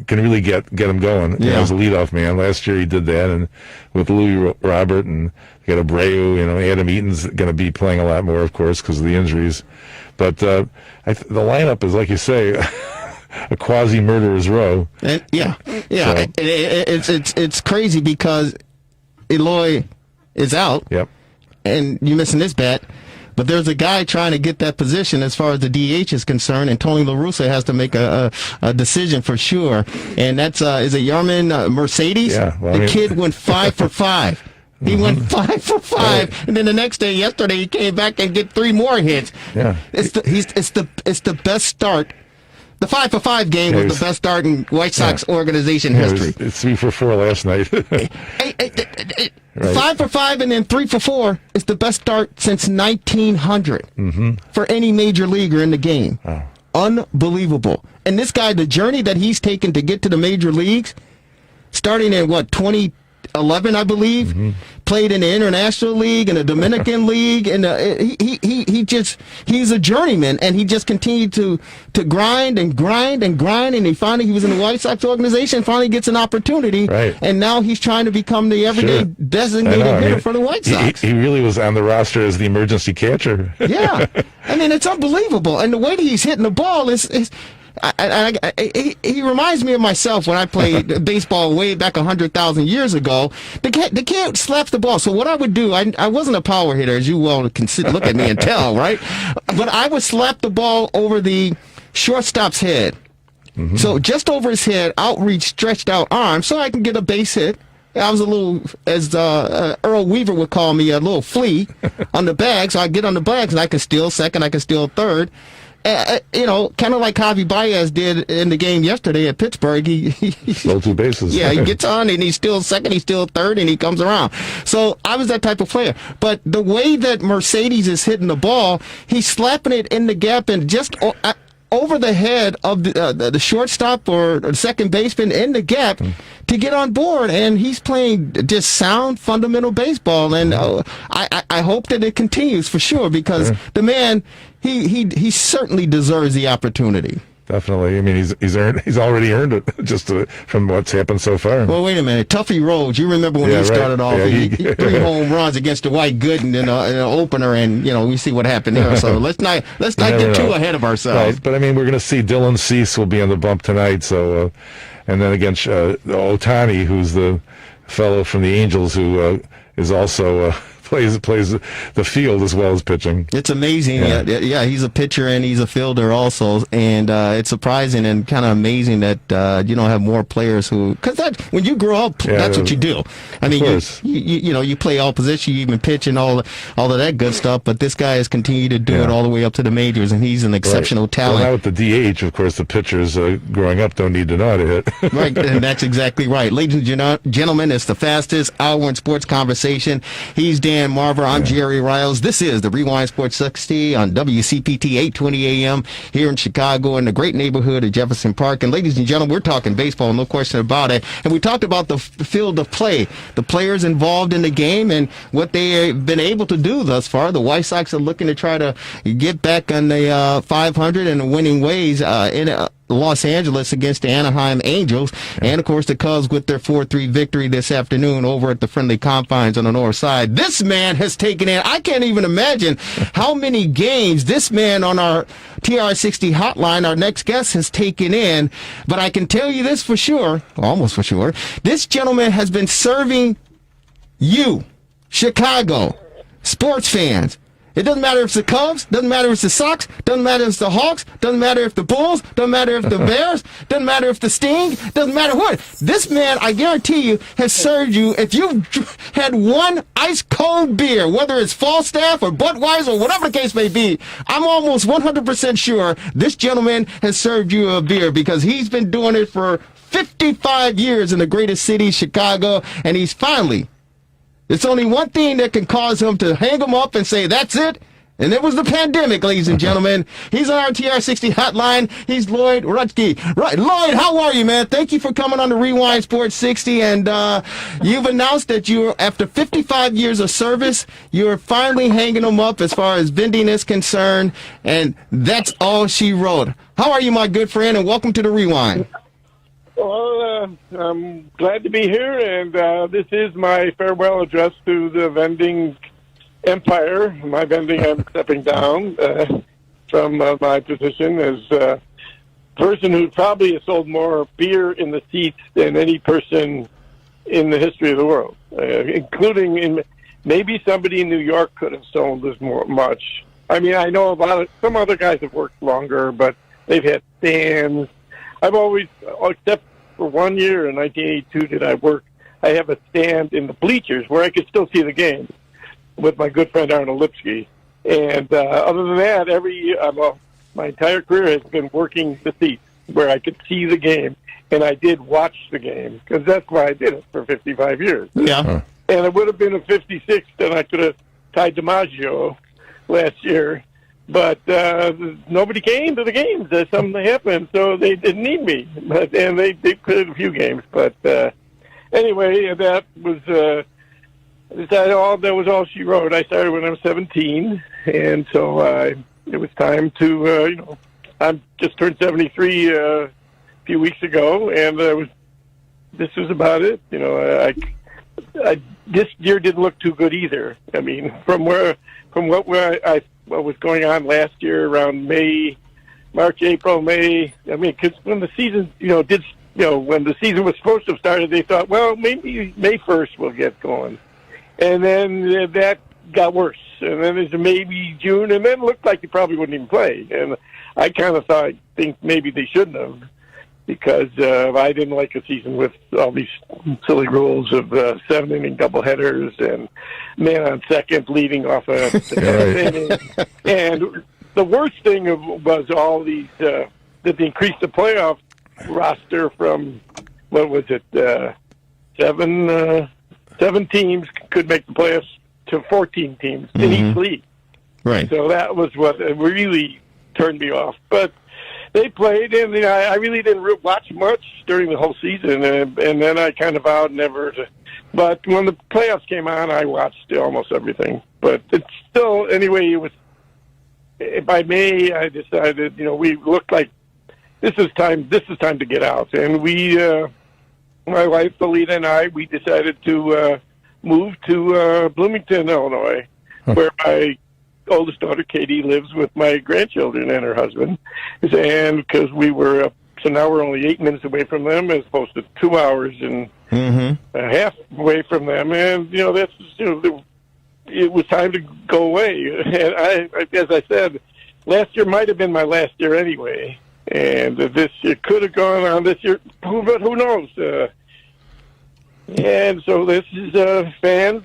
can really get him going. As a leadoff man. Last year he did that, and with Louis Robert and you got Abreu, Adam Eaton's going to be playing a lot more, of course, because of the injuries. But the lineup is, like you say, a quasi-murderer's row. And, so. It's crazy because Eloy is out. Yep. And you're missing this bat. But there's a guy trying to get that position as far as the DH is concerned, and Tony La Russa has to make a decision for sure. And that's is it Yarman Mercedes? Yeah. Well, the kid went 5 for 5. He went 5 for 5, and then the next day, yesterday, he came back and get 3 more hits. Yeah, it's the best start. The 5 for 5 game was the best start in White Sox organization history. It's 3 for 4 last night. 5 for 5 and then 3 for 4 is the best start since 1900 for any major leaguer in the game. Wow. Unbelievable. And this guy, the journey that he's taken to get to the major leagues, starting in 2011, I believe, played in the International League and the Dominican League, and he's a journeyman, and he just continued to grind, and he finally was in the White Sox organization, finally gets an opportunity, and now he's trying to become the everyday designated hitter for the White Sox. He really was on the roster as the emergency catcher. Yeah, I mean, it's unbelievable, and the way that he's hitting the ball is he reminds me of myself when I played baseball way back 100,000 years ago. The kid slaps the ball. So what I would do, I wasn't a power hitter, as you well can look at me and tell, right? But I would slap the ball over the shortstop's head. So just over his head, outreach, stretched out arm, so I can get a base hit. I was a little, as Earl Weaver would call me, a little flea on the bag. So I get on the bags, and I can steal second, I can steal third. Kind of like Javi Baez did in the game yesterday at Pittsburgh. He stole 2 bases. Yeah, he gets on and he's still second, he's still third, and he comes around. So I was that type of player. But the way that Mercedes is hitting the ball, he's slapping it in the gap and just over the head of the shortstop or the second baseman in the gap to get on board, and he's playing just sound fundamental baseball, and I hope that it continues for sure, because the man he certainly deserves the opportunity. Definitely. I mean, he's already earned it just from what's happened so far. Well, wait a minute. Tuffy Rhodes, you remember when he started off, he 3 home runs against Dwight Gooden in an opener, and we see what happened there. So let's not get too ahead of ourselves. Right. But I mean, we're going to see Dylan Cease will be on the bump tonight. So, and then against Ohtani, who's the fellow from the Angels who is also plays the field as well as pitching. It's amazing. Yeah, he's a pitcher and he's a fielder also, and it's surprising and kind of amazing that you don't have more players who, because when you grow up, that's what you do. I mean, you play all positions, you even pitch and all of that good stuff. But this guy has continued to do it all the way up to the majors, and he's an exceptional talent. Well, now with the DH, of course, the pitchers growing up don't need to know how to hit. Right, and that's exactly right. Ladies and gentlemen, it's the fastest hour in sports conversation. He's Dan Marver. I'm Jerry Riles. This is the Rewind Sports 60 on WCPT 820 AM here in Chicago in the great neighborhood of Jefferson Park. And ladies and gentlemen, we're talking baseball, no question about it. And we talked about the field of play, the players involved in the game, and what they've been able to do thus far. The White Sox are looking to try to get back on the 500 and the winning ways in Los Angeles against the Anaheim Angels, and of course the Cubs with their 4-3 victory this afternoon over at the friendly confines on the north side. This man has taken in, I can't even imagine how many games this man on our TRS60 hotline, our next guest, has taken in, but I can tell you this for sure, almost for sure, this gentleman has been serving you, Chicago, sports fans, It doesn't matter if it's the Cubs, doesn't matter if it's the Sox, doesn't matter if it's the Hawks, doesn't matter if the Bulls, doesn't matter if the Bears, doesn't matter if the Sting, doesn't matter what. This man, I guarantee you, has served you, if you've had one ice-cold beer, whether it's Falstaff or Budweiser or whatever the case may be, I'm almost 100% sure this gentleman has served you a beer because he's been doing it for 55 years in the greatest city, Chicago, and he's finally... It's only one thing that can cause him to hang him up and say, that's it. And it was the pandemic, ladies and gentlemen. He's on our TR60 hotline. He's Lloyd Rutke. Right, Lloyd, how are you, man? Thank you for coming on the Rewind Sports 60. And you've announced that you, after 55 years of service, you're finally hanging him up as far as vending is concerned. And that's all she wrote. How are you, my good friend? And welcome to the Rewind. Well, I'm glad to be here, and this is my farewell address to the vending empire. My vending, I'm stepping down from my position as a person who probably has sold more beer in the seats than any person in the history of the world, including in maybe somebody in New York could have sold as much. I mean, I know some other guys have worked longer, but they've had stands. I've always, except for 1 year in 1982 did I work, I have a stand in the bleachers where I could still see the game with my good friend Arnold Lipsky. And other than that, my entire career has been working the seats where I could see the game, and I did watch the game because that's why I did it for 55 years. Yeah. And it would have been a 56 that I could have tied DiMaggio last year. But nobody came to the games. Something happened, so they didn't need me. And they played a few games. But anyway, that was all she wrote. I started when I was 17, and so it was time to, I just turned 73 a few weeks ago, and this was about it. This year didn't look too good either. I mean, from what was going on last year around March, April, May. I mean, because when the season, when the season was supposed to have started, they thought, well, maybe May 1st we'll get going. And then that got worse. And then there's maybe June, and then it looked like they probably wouldn't even play. And I kind of think maybe they shouldn't have, because I didn't like a season with all these silly rules of 7-inning doubleheaders and man on second leading off a inning. And the worst thing was all these that they increased the playoff roster from, what was it, 7 teams could make the playoffs to 14 teams in each league. Right. So that was what really turned me off. But they played, and I really didn't watch much during the whole season, and then I kind of vowed never to. But when the playoffs came on, I watched almost everything. But it's still, anyway, it was, by May, I decided, we looked like this is time to get out. And we, my wife, Felita, and I, we decided to move to Bloomington, Illinois, where my oldest daughter, Katie, lives with my grandchildren and her husband. And because so now we're only 8 minutes away from them as opposed to 2 hours and a half away from them. And, that's, it was time to go away. And as I said, last year might have been my last year anyway. And this year could have gone on this year, but who knows? And so this is fans.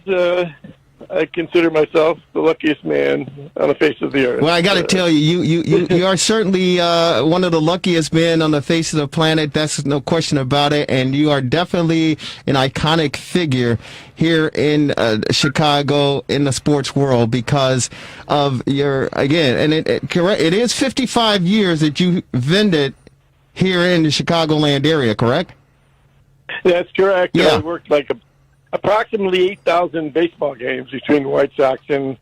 I consider myself the luckiest man on the face of the earth. Well, I got to tell you, you are certainly one of the luckiest men on the face of the planet. That's no question about it. And you are definitely an iconic figure here in Chicago in the sports world because of your, again, and it is 55 years that you vended here in the Chicagoland area, correct? That's correct. Yeah. I worked approximately 8,000 baseball games between the White Sox and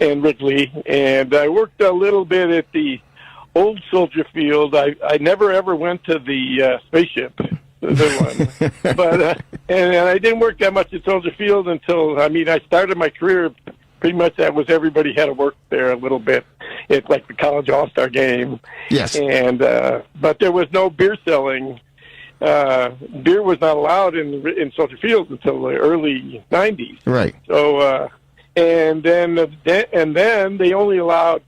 Wrigley, and I worked a little bit at the old Soldier Field. I never ever went to the spaceship, the one, but and I didn't work that much at Soldier Field until I started my career pretty much. That was everybody had to work there a little bit. It's like the college all-star game. Yes, and but there was no beer selling. Beer was not allowed in Soldier Field until the early 90s. Right. So and then they only allowed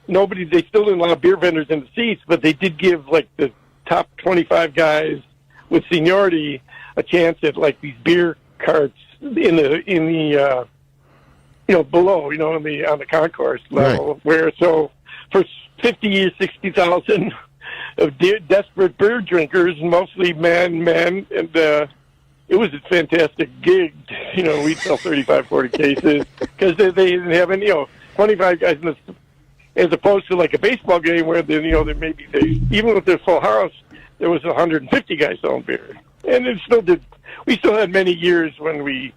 they still didn't allow beer vendors in the seats, but they did give like the top 25 guys with seniority a chance at like these beer carts in the below, on the concourse level, right. where so for 50 years, 60,000 of desperate beer drinkers, mostly men, and it was a fantastic gig. We'd sell 35, 40 cases because they didn't have any, 25 guys in the, as opposed to like a baseball game where there maybe even with their full house, there was 150 guys selling beer, and we still had many years when we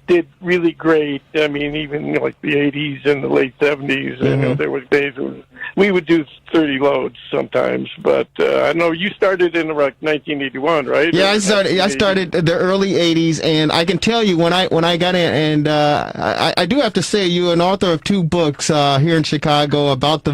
did really great. I mean, even like the 80s and the late 70s, there was days when we would do 30 loads sometimes. But I know you started in like 1981, right? Yeah, I started the early 80s, and I can tell you when I got in, and I do have to say you're an author of 2 books here in Chicago about the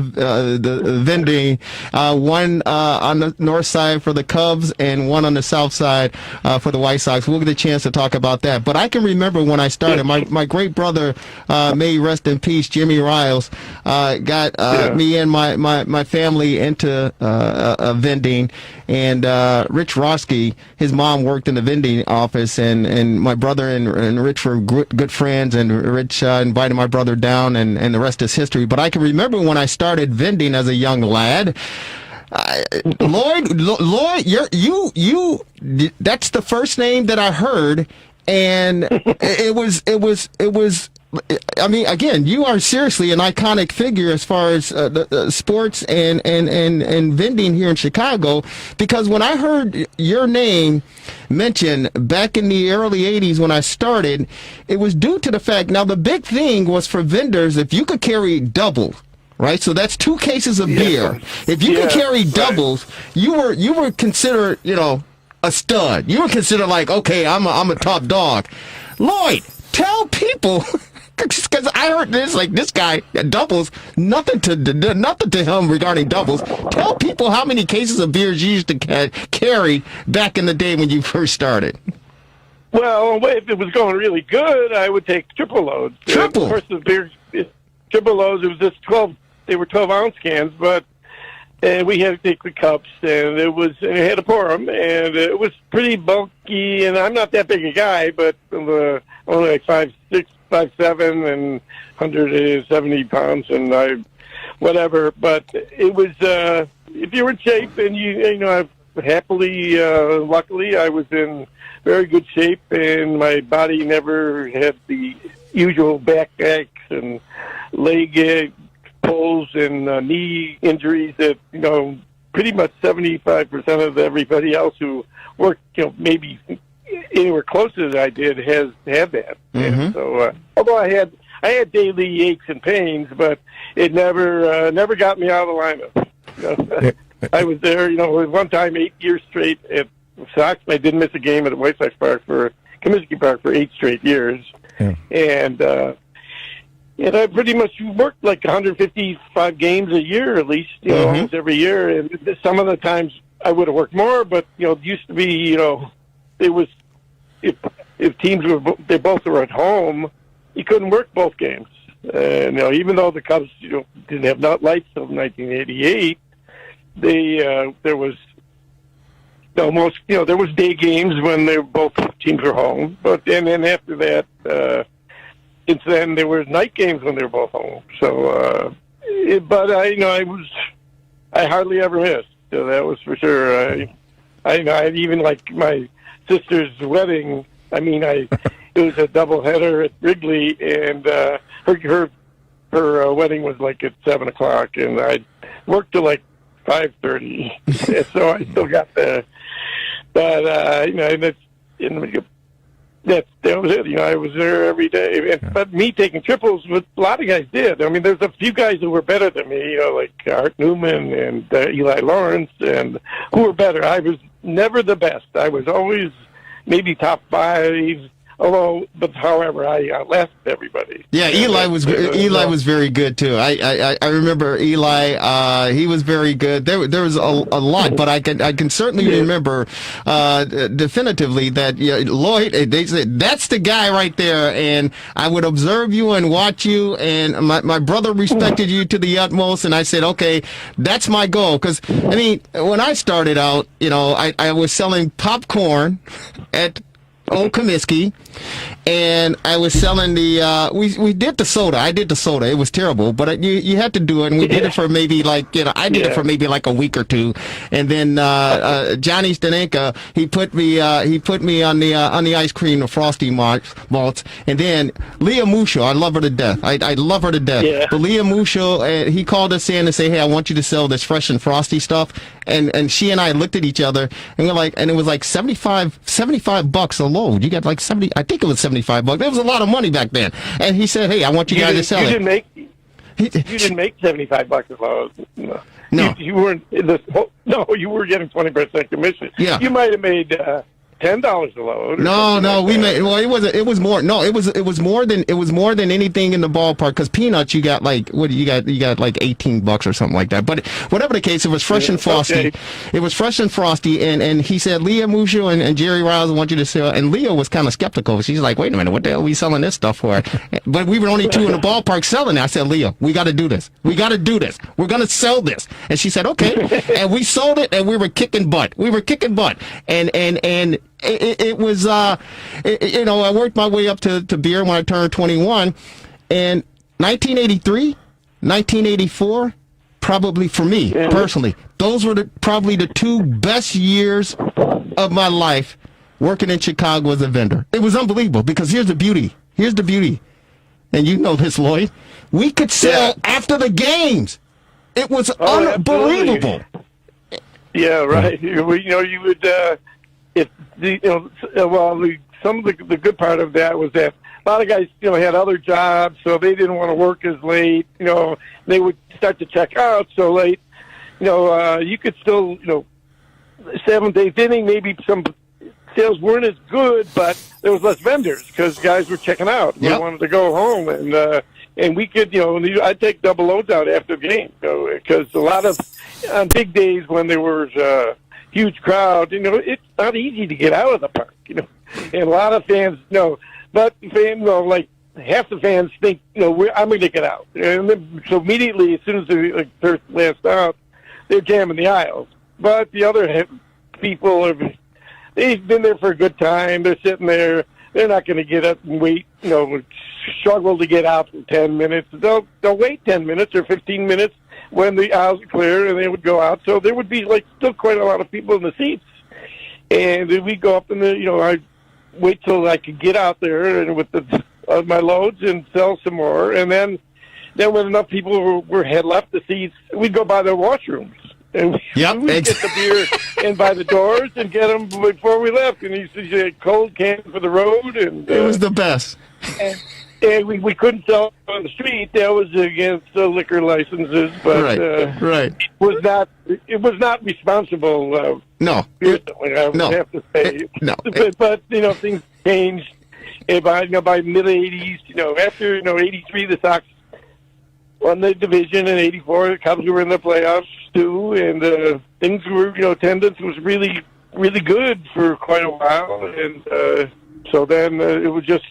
vending, one on the north side for the Cubs and one on the south side for the White Sox. We'll get a chance to talk about that. But I can remember when I started, my great brother, may he rest in peace, Jimmy Riles, got me and my family into vending, and Rich Roski, his mom worked in the vending office, and my brother and Rich were good friends, and Rich invited my brother down, and the rest is history. But I can remember when I started vending as a young lad. Lloyd, you that's the first name that I heard, and it was. I mean, again, you are seriously an iconic figure as far as the sports and vending here in Chicago, because when I heard your name mentioned back in the early 80s when I started, it was due to the fact, now the big thing was for vendors, if you could carry doubles, right? So that's 2 cases of beer. If you could carry doubles, you were considered, a stud. You were considered like, okay, I'm a top dog. Lloyd, tell people, because I heard this guy doubles, nothing to him regarding doubles. Tell people how many cases of beers you used to carry back in the day when you first started. Well, if it was going really good, I would take triple loads. Triple? Of course, the beer, triple loads, it was just 12, they were 12-ounce cans, but we had to take the cups, and I had to pour them, and it was pretty bulky, and I'm not that big a guy, but only like 5'6", 5'7", and 170 pounds, and whatever. But it was, if you were in shape, and I happily, luckily, I was in very good shape, and my body never had the usual back aches and leg pulls and knee injuries that pretty much 75% of everybody else who worked maybe anywhere close to that I did has had that. And so although I had daily aches and pains, but it never got me out of the lineup. I was there one time 8 years straight at Sox. I didn't miss a game at the White Sox Park Comiskey Park for 8 straight years. And I pretty much worked like 155 games a year, at least, almost every year. And some of the times I would have worked more, but it used to be, it was if teams they both were at home, you couldn't work both games. Even though the Cubs didn't have lights until 1988, there was almost there was day games when both teams were home, but then after that. Since then, there were night games when they were both home. So, but I hardly ever missed. So that was for sure. I even like my sister's wedding. I mean, it was a doubleheader at Wrigley, and her wedding was like at 7:00, and I worked till like 5:30. So I still got there. But that was it. I was there every day. But me taking triples, what a lot of guys did. I mean, there's a few guys who were better than me, like Art Newman and Eli Lawrence, and who were better. I was never the best. I was always maybe top 5 However, I outlasted everybody. Yeah, Eli was very good too. I remember Eli. He was very good. There was a lot, but I can certainly remember definitively that Lloyd. They said that's the guy right there, and I would observe you and watch you. And my brother respected you to the utmost, and I said, okay, that's my goal. Because I mean, when I started out, I was selling popcorn at Old Comiskey, and I was selling the we did the soda. I did the soda. It was terrible, but you had to do it, and we did it for maybe I did it for maybe like a week or two, and then Johnny Stanenka he put me on the ice cream, the Frosty malts, and then Leah Musho, I love her to death. I love her to death. Yeah. But Leah Musho, he called us in and say, hey, I want you to sell this Fresh and Frosty stuff, and she and I looked at each other, and we're like, and it was like $75 a load. You got like 70, I think it was $75. It was a lot of money back then. And he said, hey, I want you guys to sell it. You didn't make $75 a load. No. You weren't you were getting 20% commission. Yeah. You might have made $10 a load. No, we made. Well, it was more. No, it was more than anything in the ballpark. Because peanuts, you got like you got like $18 or something like that. But whatever the case, it was Fresh and Frosty. Okay. It was Fresh and Frosty, and he said Leah Musho and Jerry Riles want you to sell. And Leah was kind of skeptical. She's like, wait a minute, what the hell are we selling this stuff for? But we were only two in the ballpark selling it. I said, Leah, we got to do this. We got to do this. We're gonna sell this. And she said, okay. And we sold it, and we were kicking butt. And it was, I worked my way up to beer when I turned 21. And 1983, 1984, probably for me, personally, those were probably the two best years of my life working in Chicago as a vendor. It was unbelievable because here's the beauty. And you know this, Lloyd. We could sell after the games. It was unbelievable. Absolutely. Yeah, right. You would... some of the good part of that was that a lot of guys, had other jobs, so they didn't want to work as late. They would start to check out so late. You could still, seventh, eighth inning, maybe some sales weren't as good, but there was less vendors because guys were checking out. They wanted to go home, and we could, I'd take double loads out after the game because a lot of on big days when there was huge crowd, it's not easy to get out of the park, and a lot of fans but like half the fans think, I'm going to get out, and then, so immediately as soon as they're last out, they're jamming the aisles. But the other people they've been there for a good time. They're sitting there. They're not going to get up and wait, struggle to get out in 10 minutes. They'll wait 10 minutes or 15 minutes when the aisles are clear, and they would go out. So there would be still quite a lot of people in the seats. And then we'd go up in I'd wait till I could get out there and with my loads and sell some more. And then when enough people had left the seats, we'd go by the washrooms. And we'd get the beer in by the doors and get them before we left. And you see a cold can for the road. And it was the best. And we couldn't sell on the street. That was against the liquor licenses, but right. It was not responsible. No, I would have to say. But things changed. And by mid '80s, after '83, the Sox won the division. In '84, the Cubs were in the playoffs too, and things were attendance was really really good for quite a while, and so then it was just.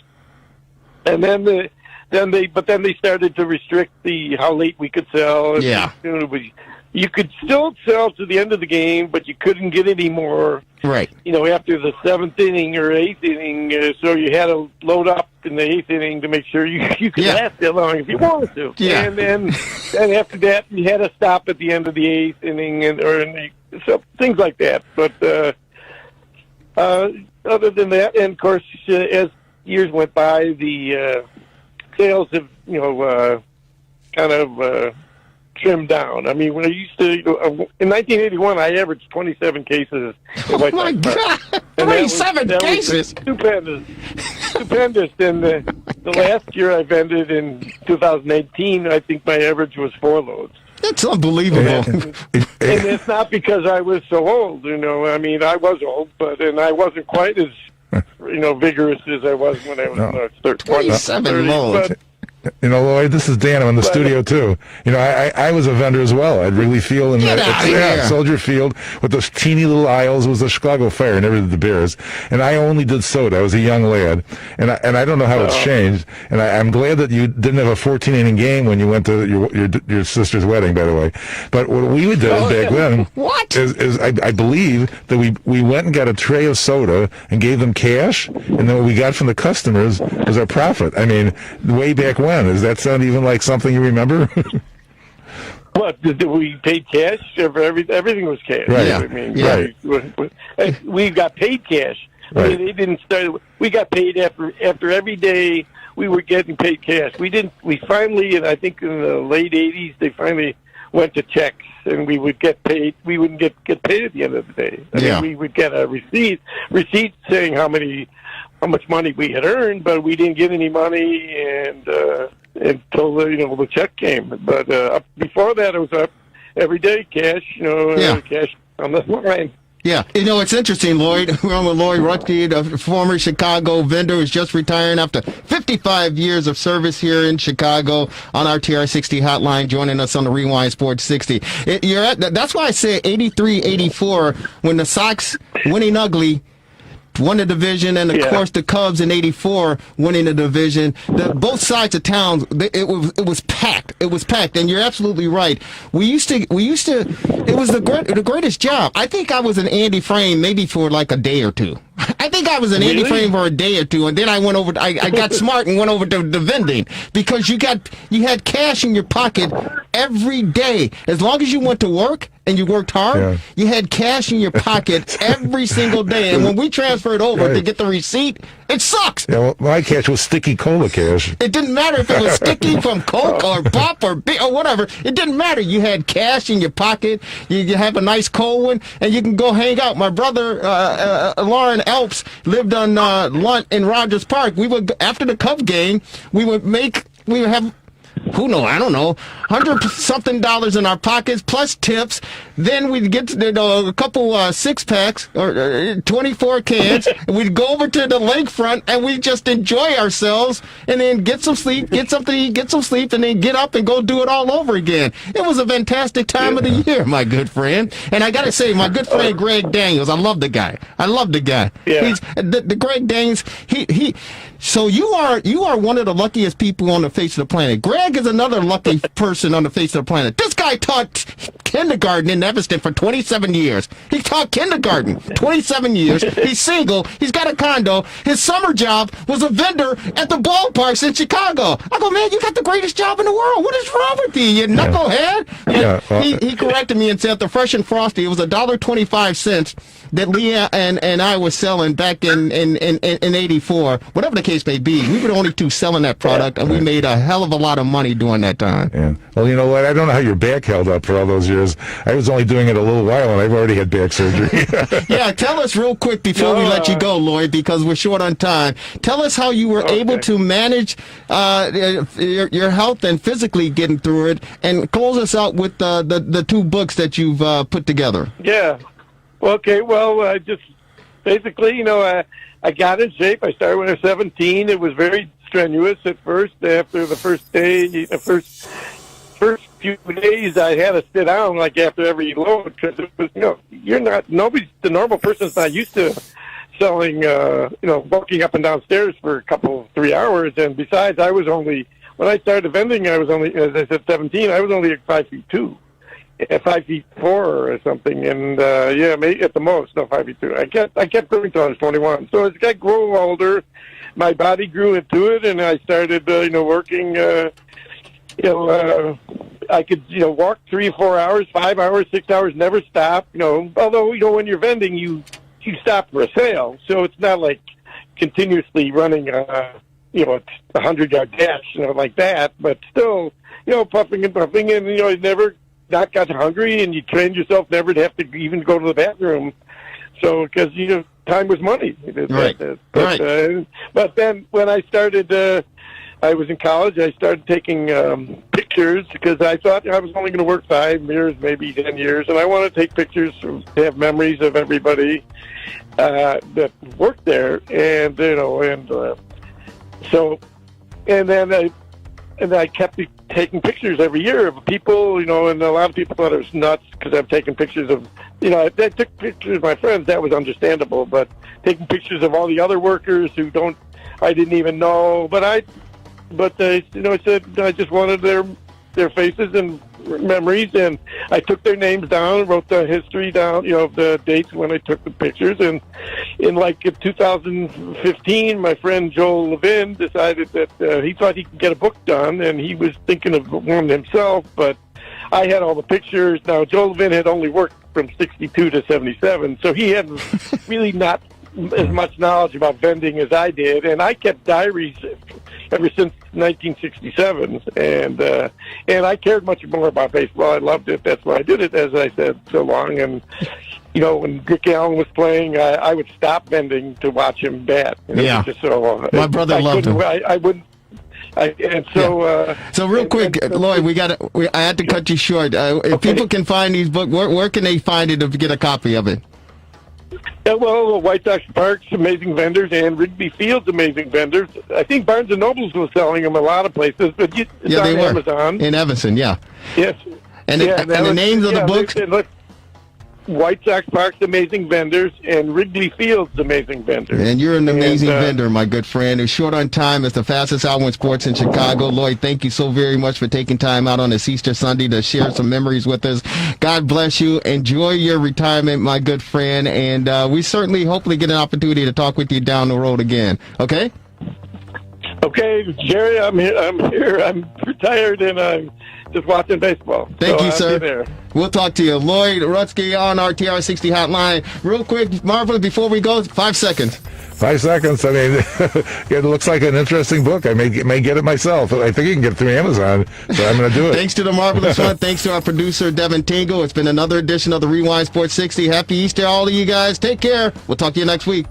And then they started to restrict how late we could sell. Yeah. You could still sell to the end of the game, but you couldn't get any more. Right. After the seventh inning or eighth inning, so you had to load up in the eighth inning to make sure you could last that long if you wanted to. Yeah. And then after that, you had to stop at the end of the eighth inning so things like that. But other than that, and of course, as years went by, the sales have, kind of trimmed down. I mean, when I used to, in 1981, I averaged 27 cases. Oh my God! 27 cases! Stupendous. And the last year I vended in 2018, I think my average was 4 loads. That's unbelievable. And it's not because I was so old, I mean, I was old, and I wasn't quite as vigorous as I was when I was 27 loads. Lloyd, this is Dan. I'm in the studio too. I was a vendor as well. I'd really feel Soldier Field with those teeny little aisles. It was the Chicago Fire, never did the Bears. And I only did soda. I was a young lad, and I don't know how it's changed. And I'm glad that you didn't have a 14-inning game when you went to your sister's wedding, by the way. But what we did back then is I believe that we went and got a tray of soda and gave them cash, and then what we got from the customers was our profit. I mean, way back when. Does that sound even like something you remember? What, we paid cash? Everything was cash. Right. I mean, we got paid cash. Right. I mean, they didn't start. We got paid after every day. We were getting paid cash. We finally, and I think in the late '80s, they finally went to checks, and we would get paid. We wouldn't get paid at the end of the day. I mean, we would get a receipt saying how much money we had earned, but we didn't get any money until the check came. But before that, it was up every day, cash, cash on the line. Yeah, it's interesting, Lloyd. We're on with Lloyd Rutke, the former Chicago vendor who's just retiring after 55 years of service here in Chicago on our TRS60 hotline, joining us on the Rewind Sports 60. That's why I say 83-84 when the Sox winning ugly won the division, and of course the Cubs in '84 winning the division. Both sides of town, it was packed. It was packed, and you're absolutely right. We used to. It was the greatest job. I think I was an Andy Frame maybe for like a day or two. I think I was an Andy Frame for a day or two, and then I went over. I got smart and went over to the vending because you had cash in your pocket every day. As long as you went to work and you worked hard, you had cash in your pocket every single day. And when we transferred over to get the receipt, it sucks. Yeah, well, my cash was sticky cola cash. It didn't matter if it was sticky from Coke or Pop or whatever. It didn't matter. You had cash in your pocket. You have a nice cold one, and you can go hang out. My brother, Lauren Elps, lived on Lunt in Rogers Park. We would, after the Cubs game, we would have, I don't know, $100-something in our pockets plus tips. Then we'd get a couple 6-packs or 24 cans. And we'd go over to the lakefront and we'd just enjoy ourselves and then get some sleep, get something to eat, get some sleep, and then get up and go do it all over again. It was a fantastic time of the year, my good friend. And I got to say, my good friend Greg Daniels, I love the guy. Yeah. He's the Greg Daniels. So you are one of the luckiest people on the face of the planet. Greg is another lucky person on the face of the planet. This guy taught kindergarten in Evanston for 27 years. He taught kindergarten 27 years. He's single. He's got a condo. His summer job was a vendor at the ballparks in Chicago. I go, man, you got the greatest job in the world. What is wrong with you, you knucklehead? He corrected me and said the Fresh and Frosty, it was $1.25 that Leah and I were selling back in 84. Whatever the case may be, we were the only two selling that product, and we made a hell of a lot of money during that time. Yeah. Well, you know what? I don't know how your back held up for all those years. I was only doing it a little while, and I've already had back surgery. Yeah, tell us real quick before we let you go, Lloyd, because we're short on time. Tell us how you were able to manage your health and physically getting through it, and close us out with the 2 books that you've put together. Yeah. Okay, well, I just basically, I got in shape. I started when I was 17. It was very strenuous at first. After the first day, the first few days, I had to sit down like after every load because it was, the normal person's not used to selling, walking up and down stairs for a couple, 3 hours. And besides, when I started vending, I was only, as I said, 17. I was only like 5'2". 5'4" or something, and maybe at the most, 5'2". I kept going until I was 21. So as I grew older, my body grew into it, and I started, working. I could, walk 3 or 4 hours, 5 hours, 6 hours, never stop. Although when you're vending, you stop for a sale, so it's not like continuously running, 100-yard dash, like that. But still, puffing and puffing, and never not got hungry, and you trained yourself never to have to even go to the bathroom. So, because time was money. Right. But then when I started, I was in college. I started taking pictures because I thought I was only going to work 5 years, maybe 10 years, and I want to take pictures to have memories of everybody that worked there, and and I kept taking pictures every year of people, and a lot of people thought it was nuts because I'm taking pictures of, I took pictures of my friends. That was understandable, but taking pictures of all the other workers I didn't even know, I said I just wanted their faces and memories, and I took their names down, wrote the history down, the dates when I took the pictures, and in 2015, my friend Joel Levin decided that he thought he could get a book done, and he was thinking of one himself, but I had all the pictures. Now, Joel Levin had only worked from 62 to 77, so he had really not as much knowledge about vending as I did, and I kept diaries ever since 1967, and I cared much more about baseball. I loved it. That's why I did it, as I said, so long. And when Rick Allen was playing, I would stop vending to watch him bat. Yeah, my brother loved him. I wouldn't. So real quick, Lloyd, I had to cut you short. If people can find these books, where can they find it to get a copy of it? Yeah, well, White Sox Park's Amazing Vendors and Wrigley Field's Amazing Vendors. I think Barnes & Noble's was selling them a lot of places, but it's on Amazon. In Evanston, yeah. Yes. And the names of the books? White Sox Park's Amazing Vendors and Wrigley Field's Amazing Vendors. And you're an amazing vendor, my good friend. It's short on time. It's the fastest hour in sports in Chicago. Lloyd, thank you so very much for taking time out on this Easter Sunday to share some memories with us. God bless you. Enjoy your retirement, my good friend. And we certainly, hopefully, get an opportunity to talk with you down the road again. Okay? Okay, Jerry, I'm here. I'm retired, and I'm just watching baseball. Thank you, sir. We'll talk to you. Lloyd Rutsky on our TRS60 hotline. Real quick, Marvelous, before we go, 5 seconds. 5 seconds. I mean, it looks like an interesting book. I may get it myself. I think you can get it through Amazon, so I'm going to do it. Thanks to the Marvelous One. Thanks to our producer, Devin Tingle. It's been another edition of the Rewind Sports 60. Happy Easter, all of you guys. Take care. We'll talk to you next week.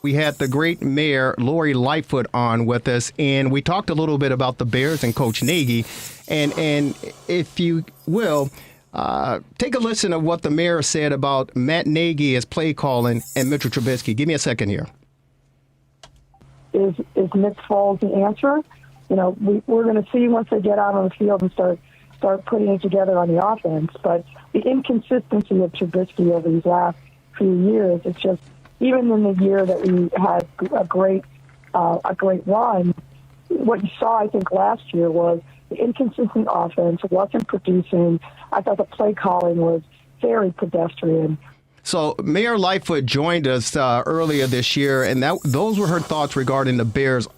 We had the great mayor, Lori Lightfoot, on with us, and we talked a little bit about the Bears and Coach Nagy. And if you will, take a listen to what the mayor said about Matt Nagy as play calling and Mitchell Trubisky. Give me a second here. Is Nick Foles the answer? We're going to see once they get out on the field and start putting it together on the offense. But the inconsistency of Trubisky over these last few years, it's just, even in the year that we had a great run, what you saw, I think, last year was the inconsistent offense wasn't producing. I thought the play calling was very pedestrian. So Mayor Lightfoot joined us earlier this year, and those were her thoughts regarding the Bears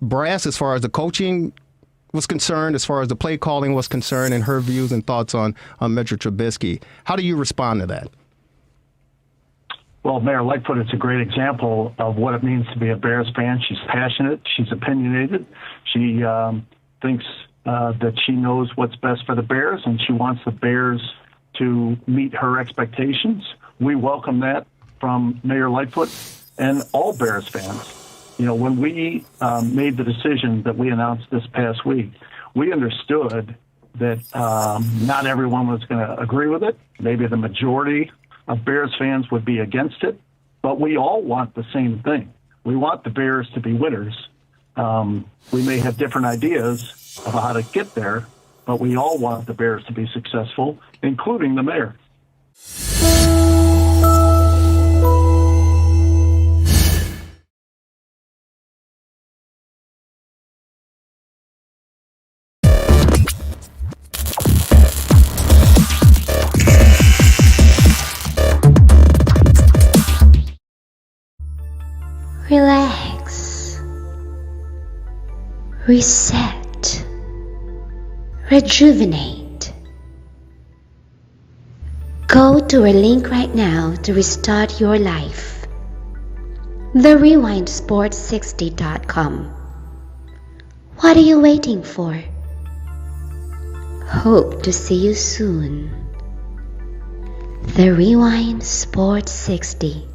brass as far as the coaching was concerned, as far as the play calling was concerned, and her views and thoughts on Mitchell Trubisky. How do you respond to that? Well, Mayor Lightfoot is a great example of what it means to be a Bears fan. She's passionate. She's opinionated. She thinks that she knows what's best for the Bears, and she wants the Bears to meet her expectations. We welcome that from Mayor Lightfoot and all Bears fans. When we made the decision that we announced this past week, we understood that not everyone was going to agree with it. Maybe the majority of Bears fans would be against it, but we all want the same thing. We want the Bears to be winners. We may have different ideas of how to get there, but we all want the Bears to be successful, including the mayor. Relax. Reset. Rejuvenate. Go to our link right now to restart your life. TheRewindSports60.com. What are you waiting for? Hope to see you soon. The Rewind Sports 60.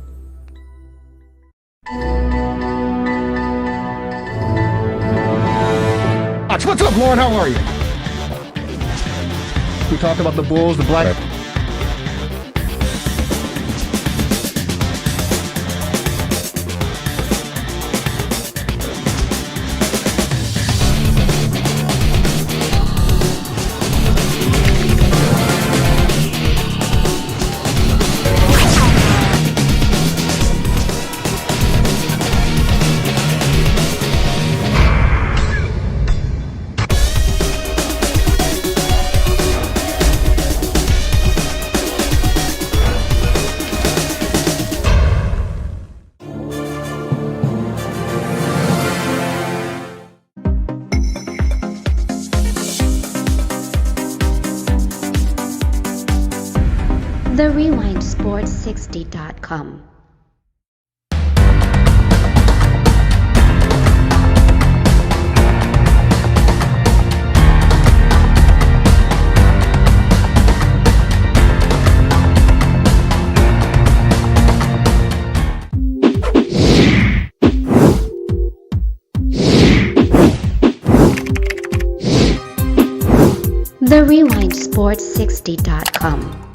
What's up, Lauren? How are you? We talked about the Bulls, the Black. TheRewindSports60.com. TheRewindSports60.com.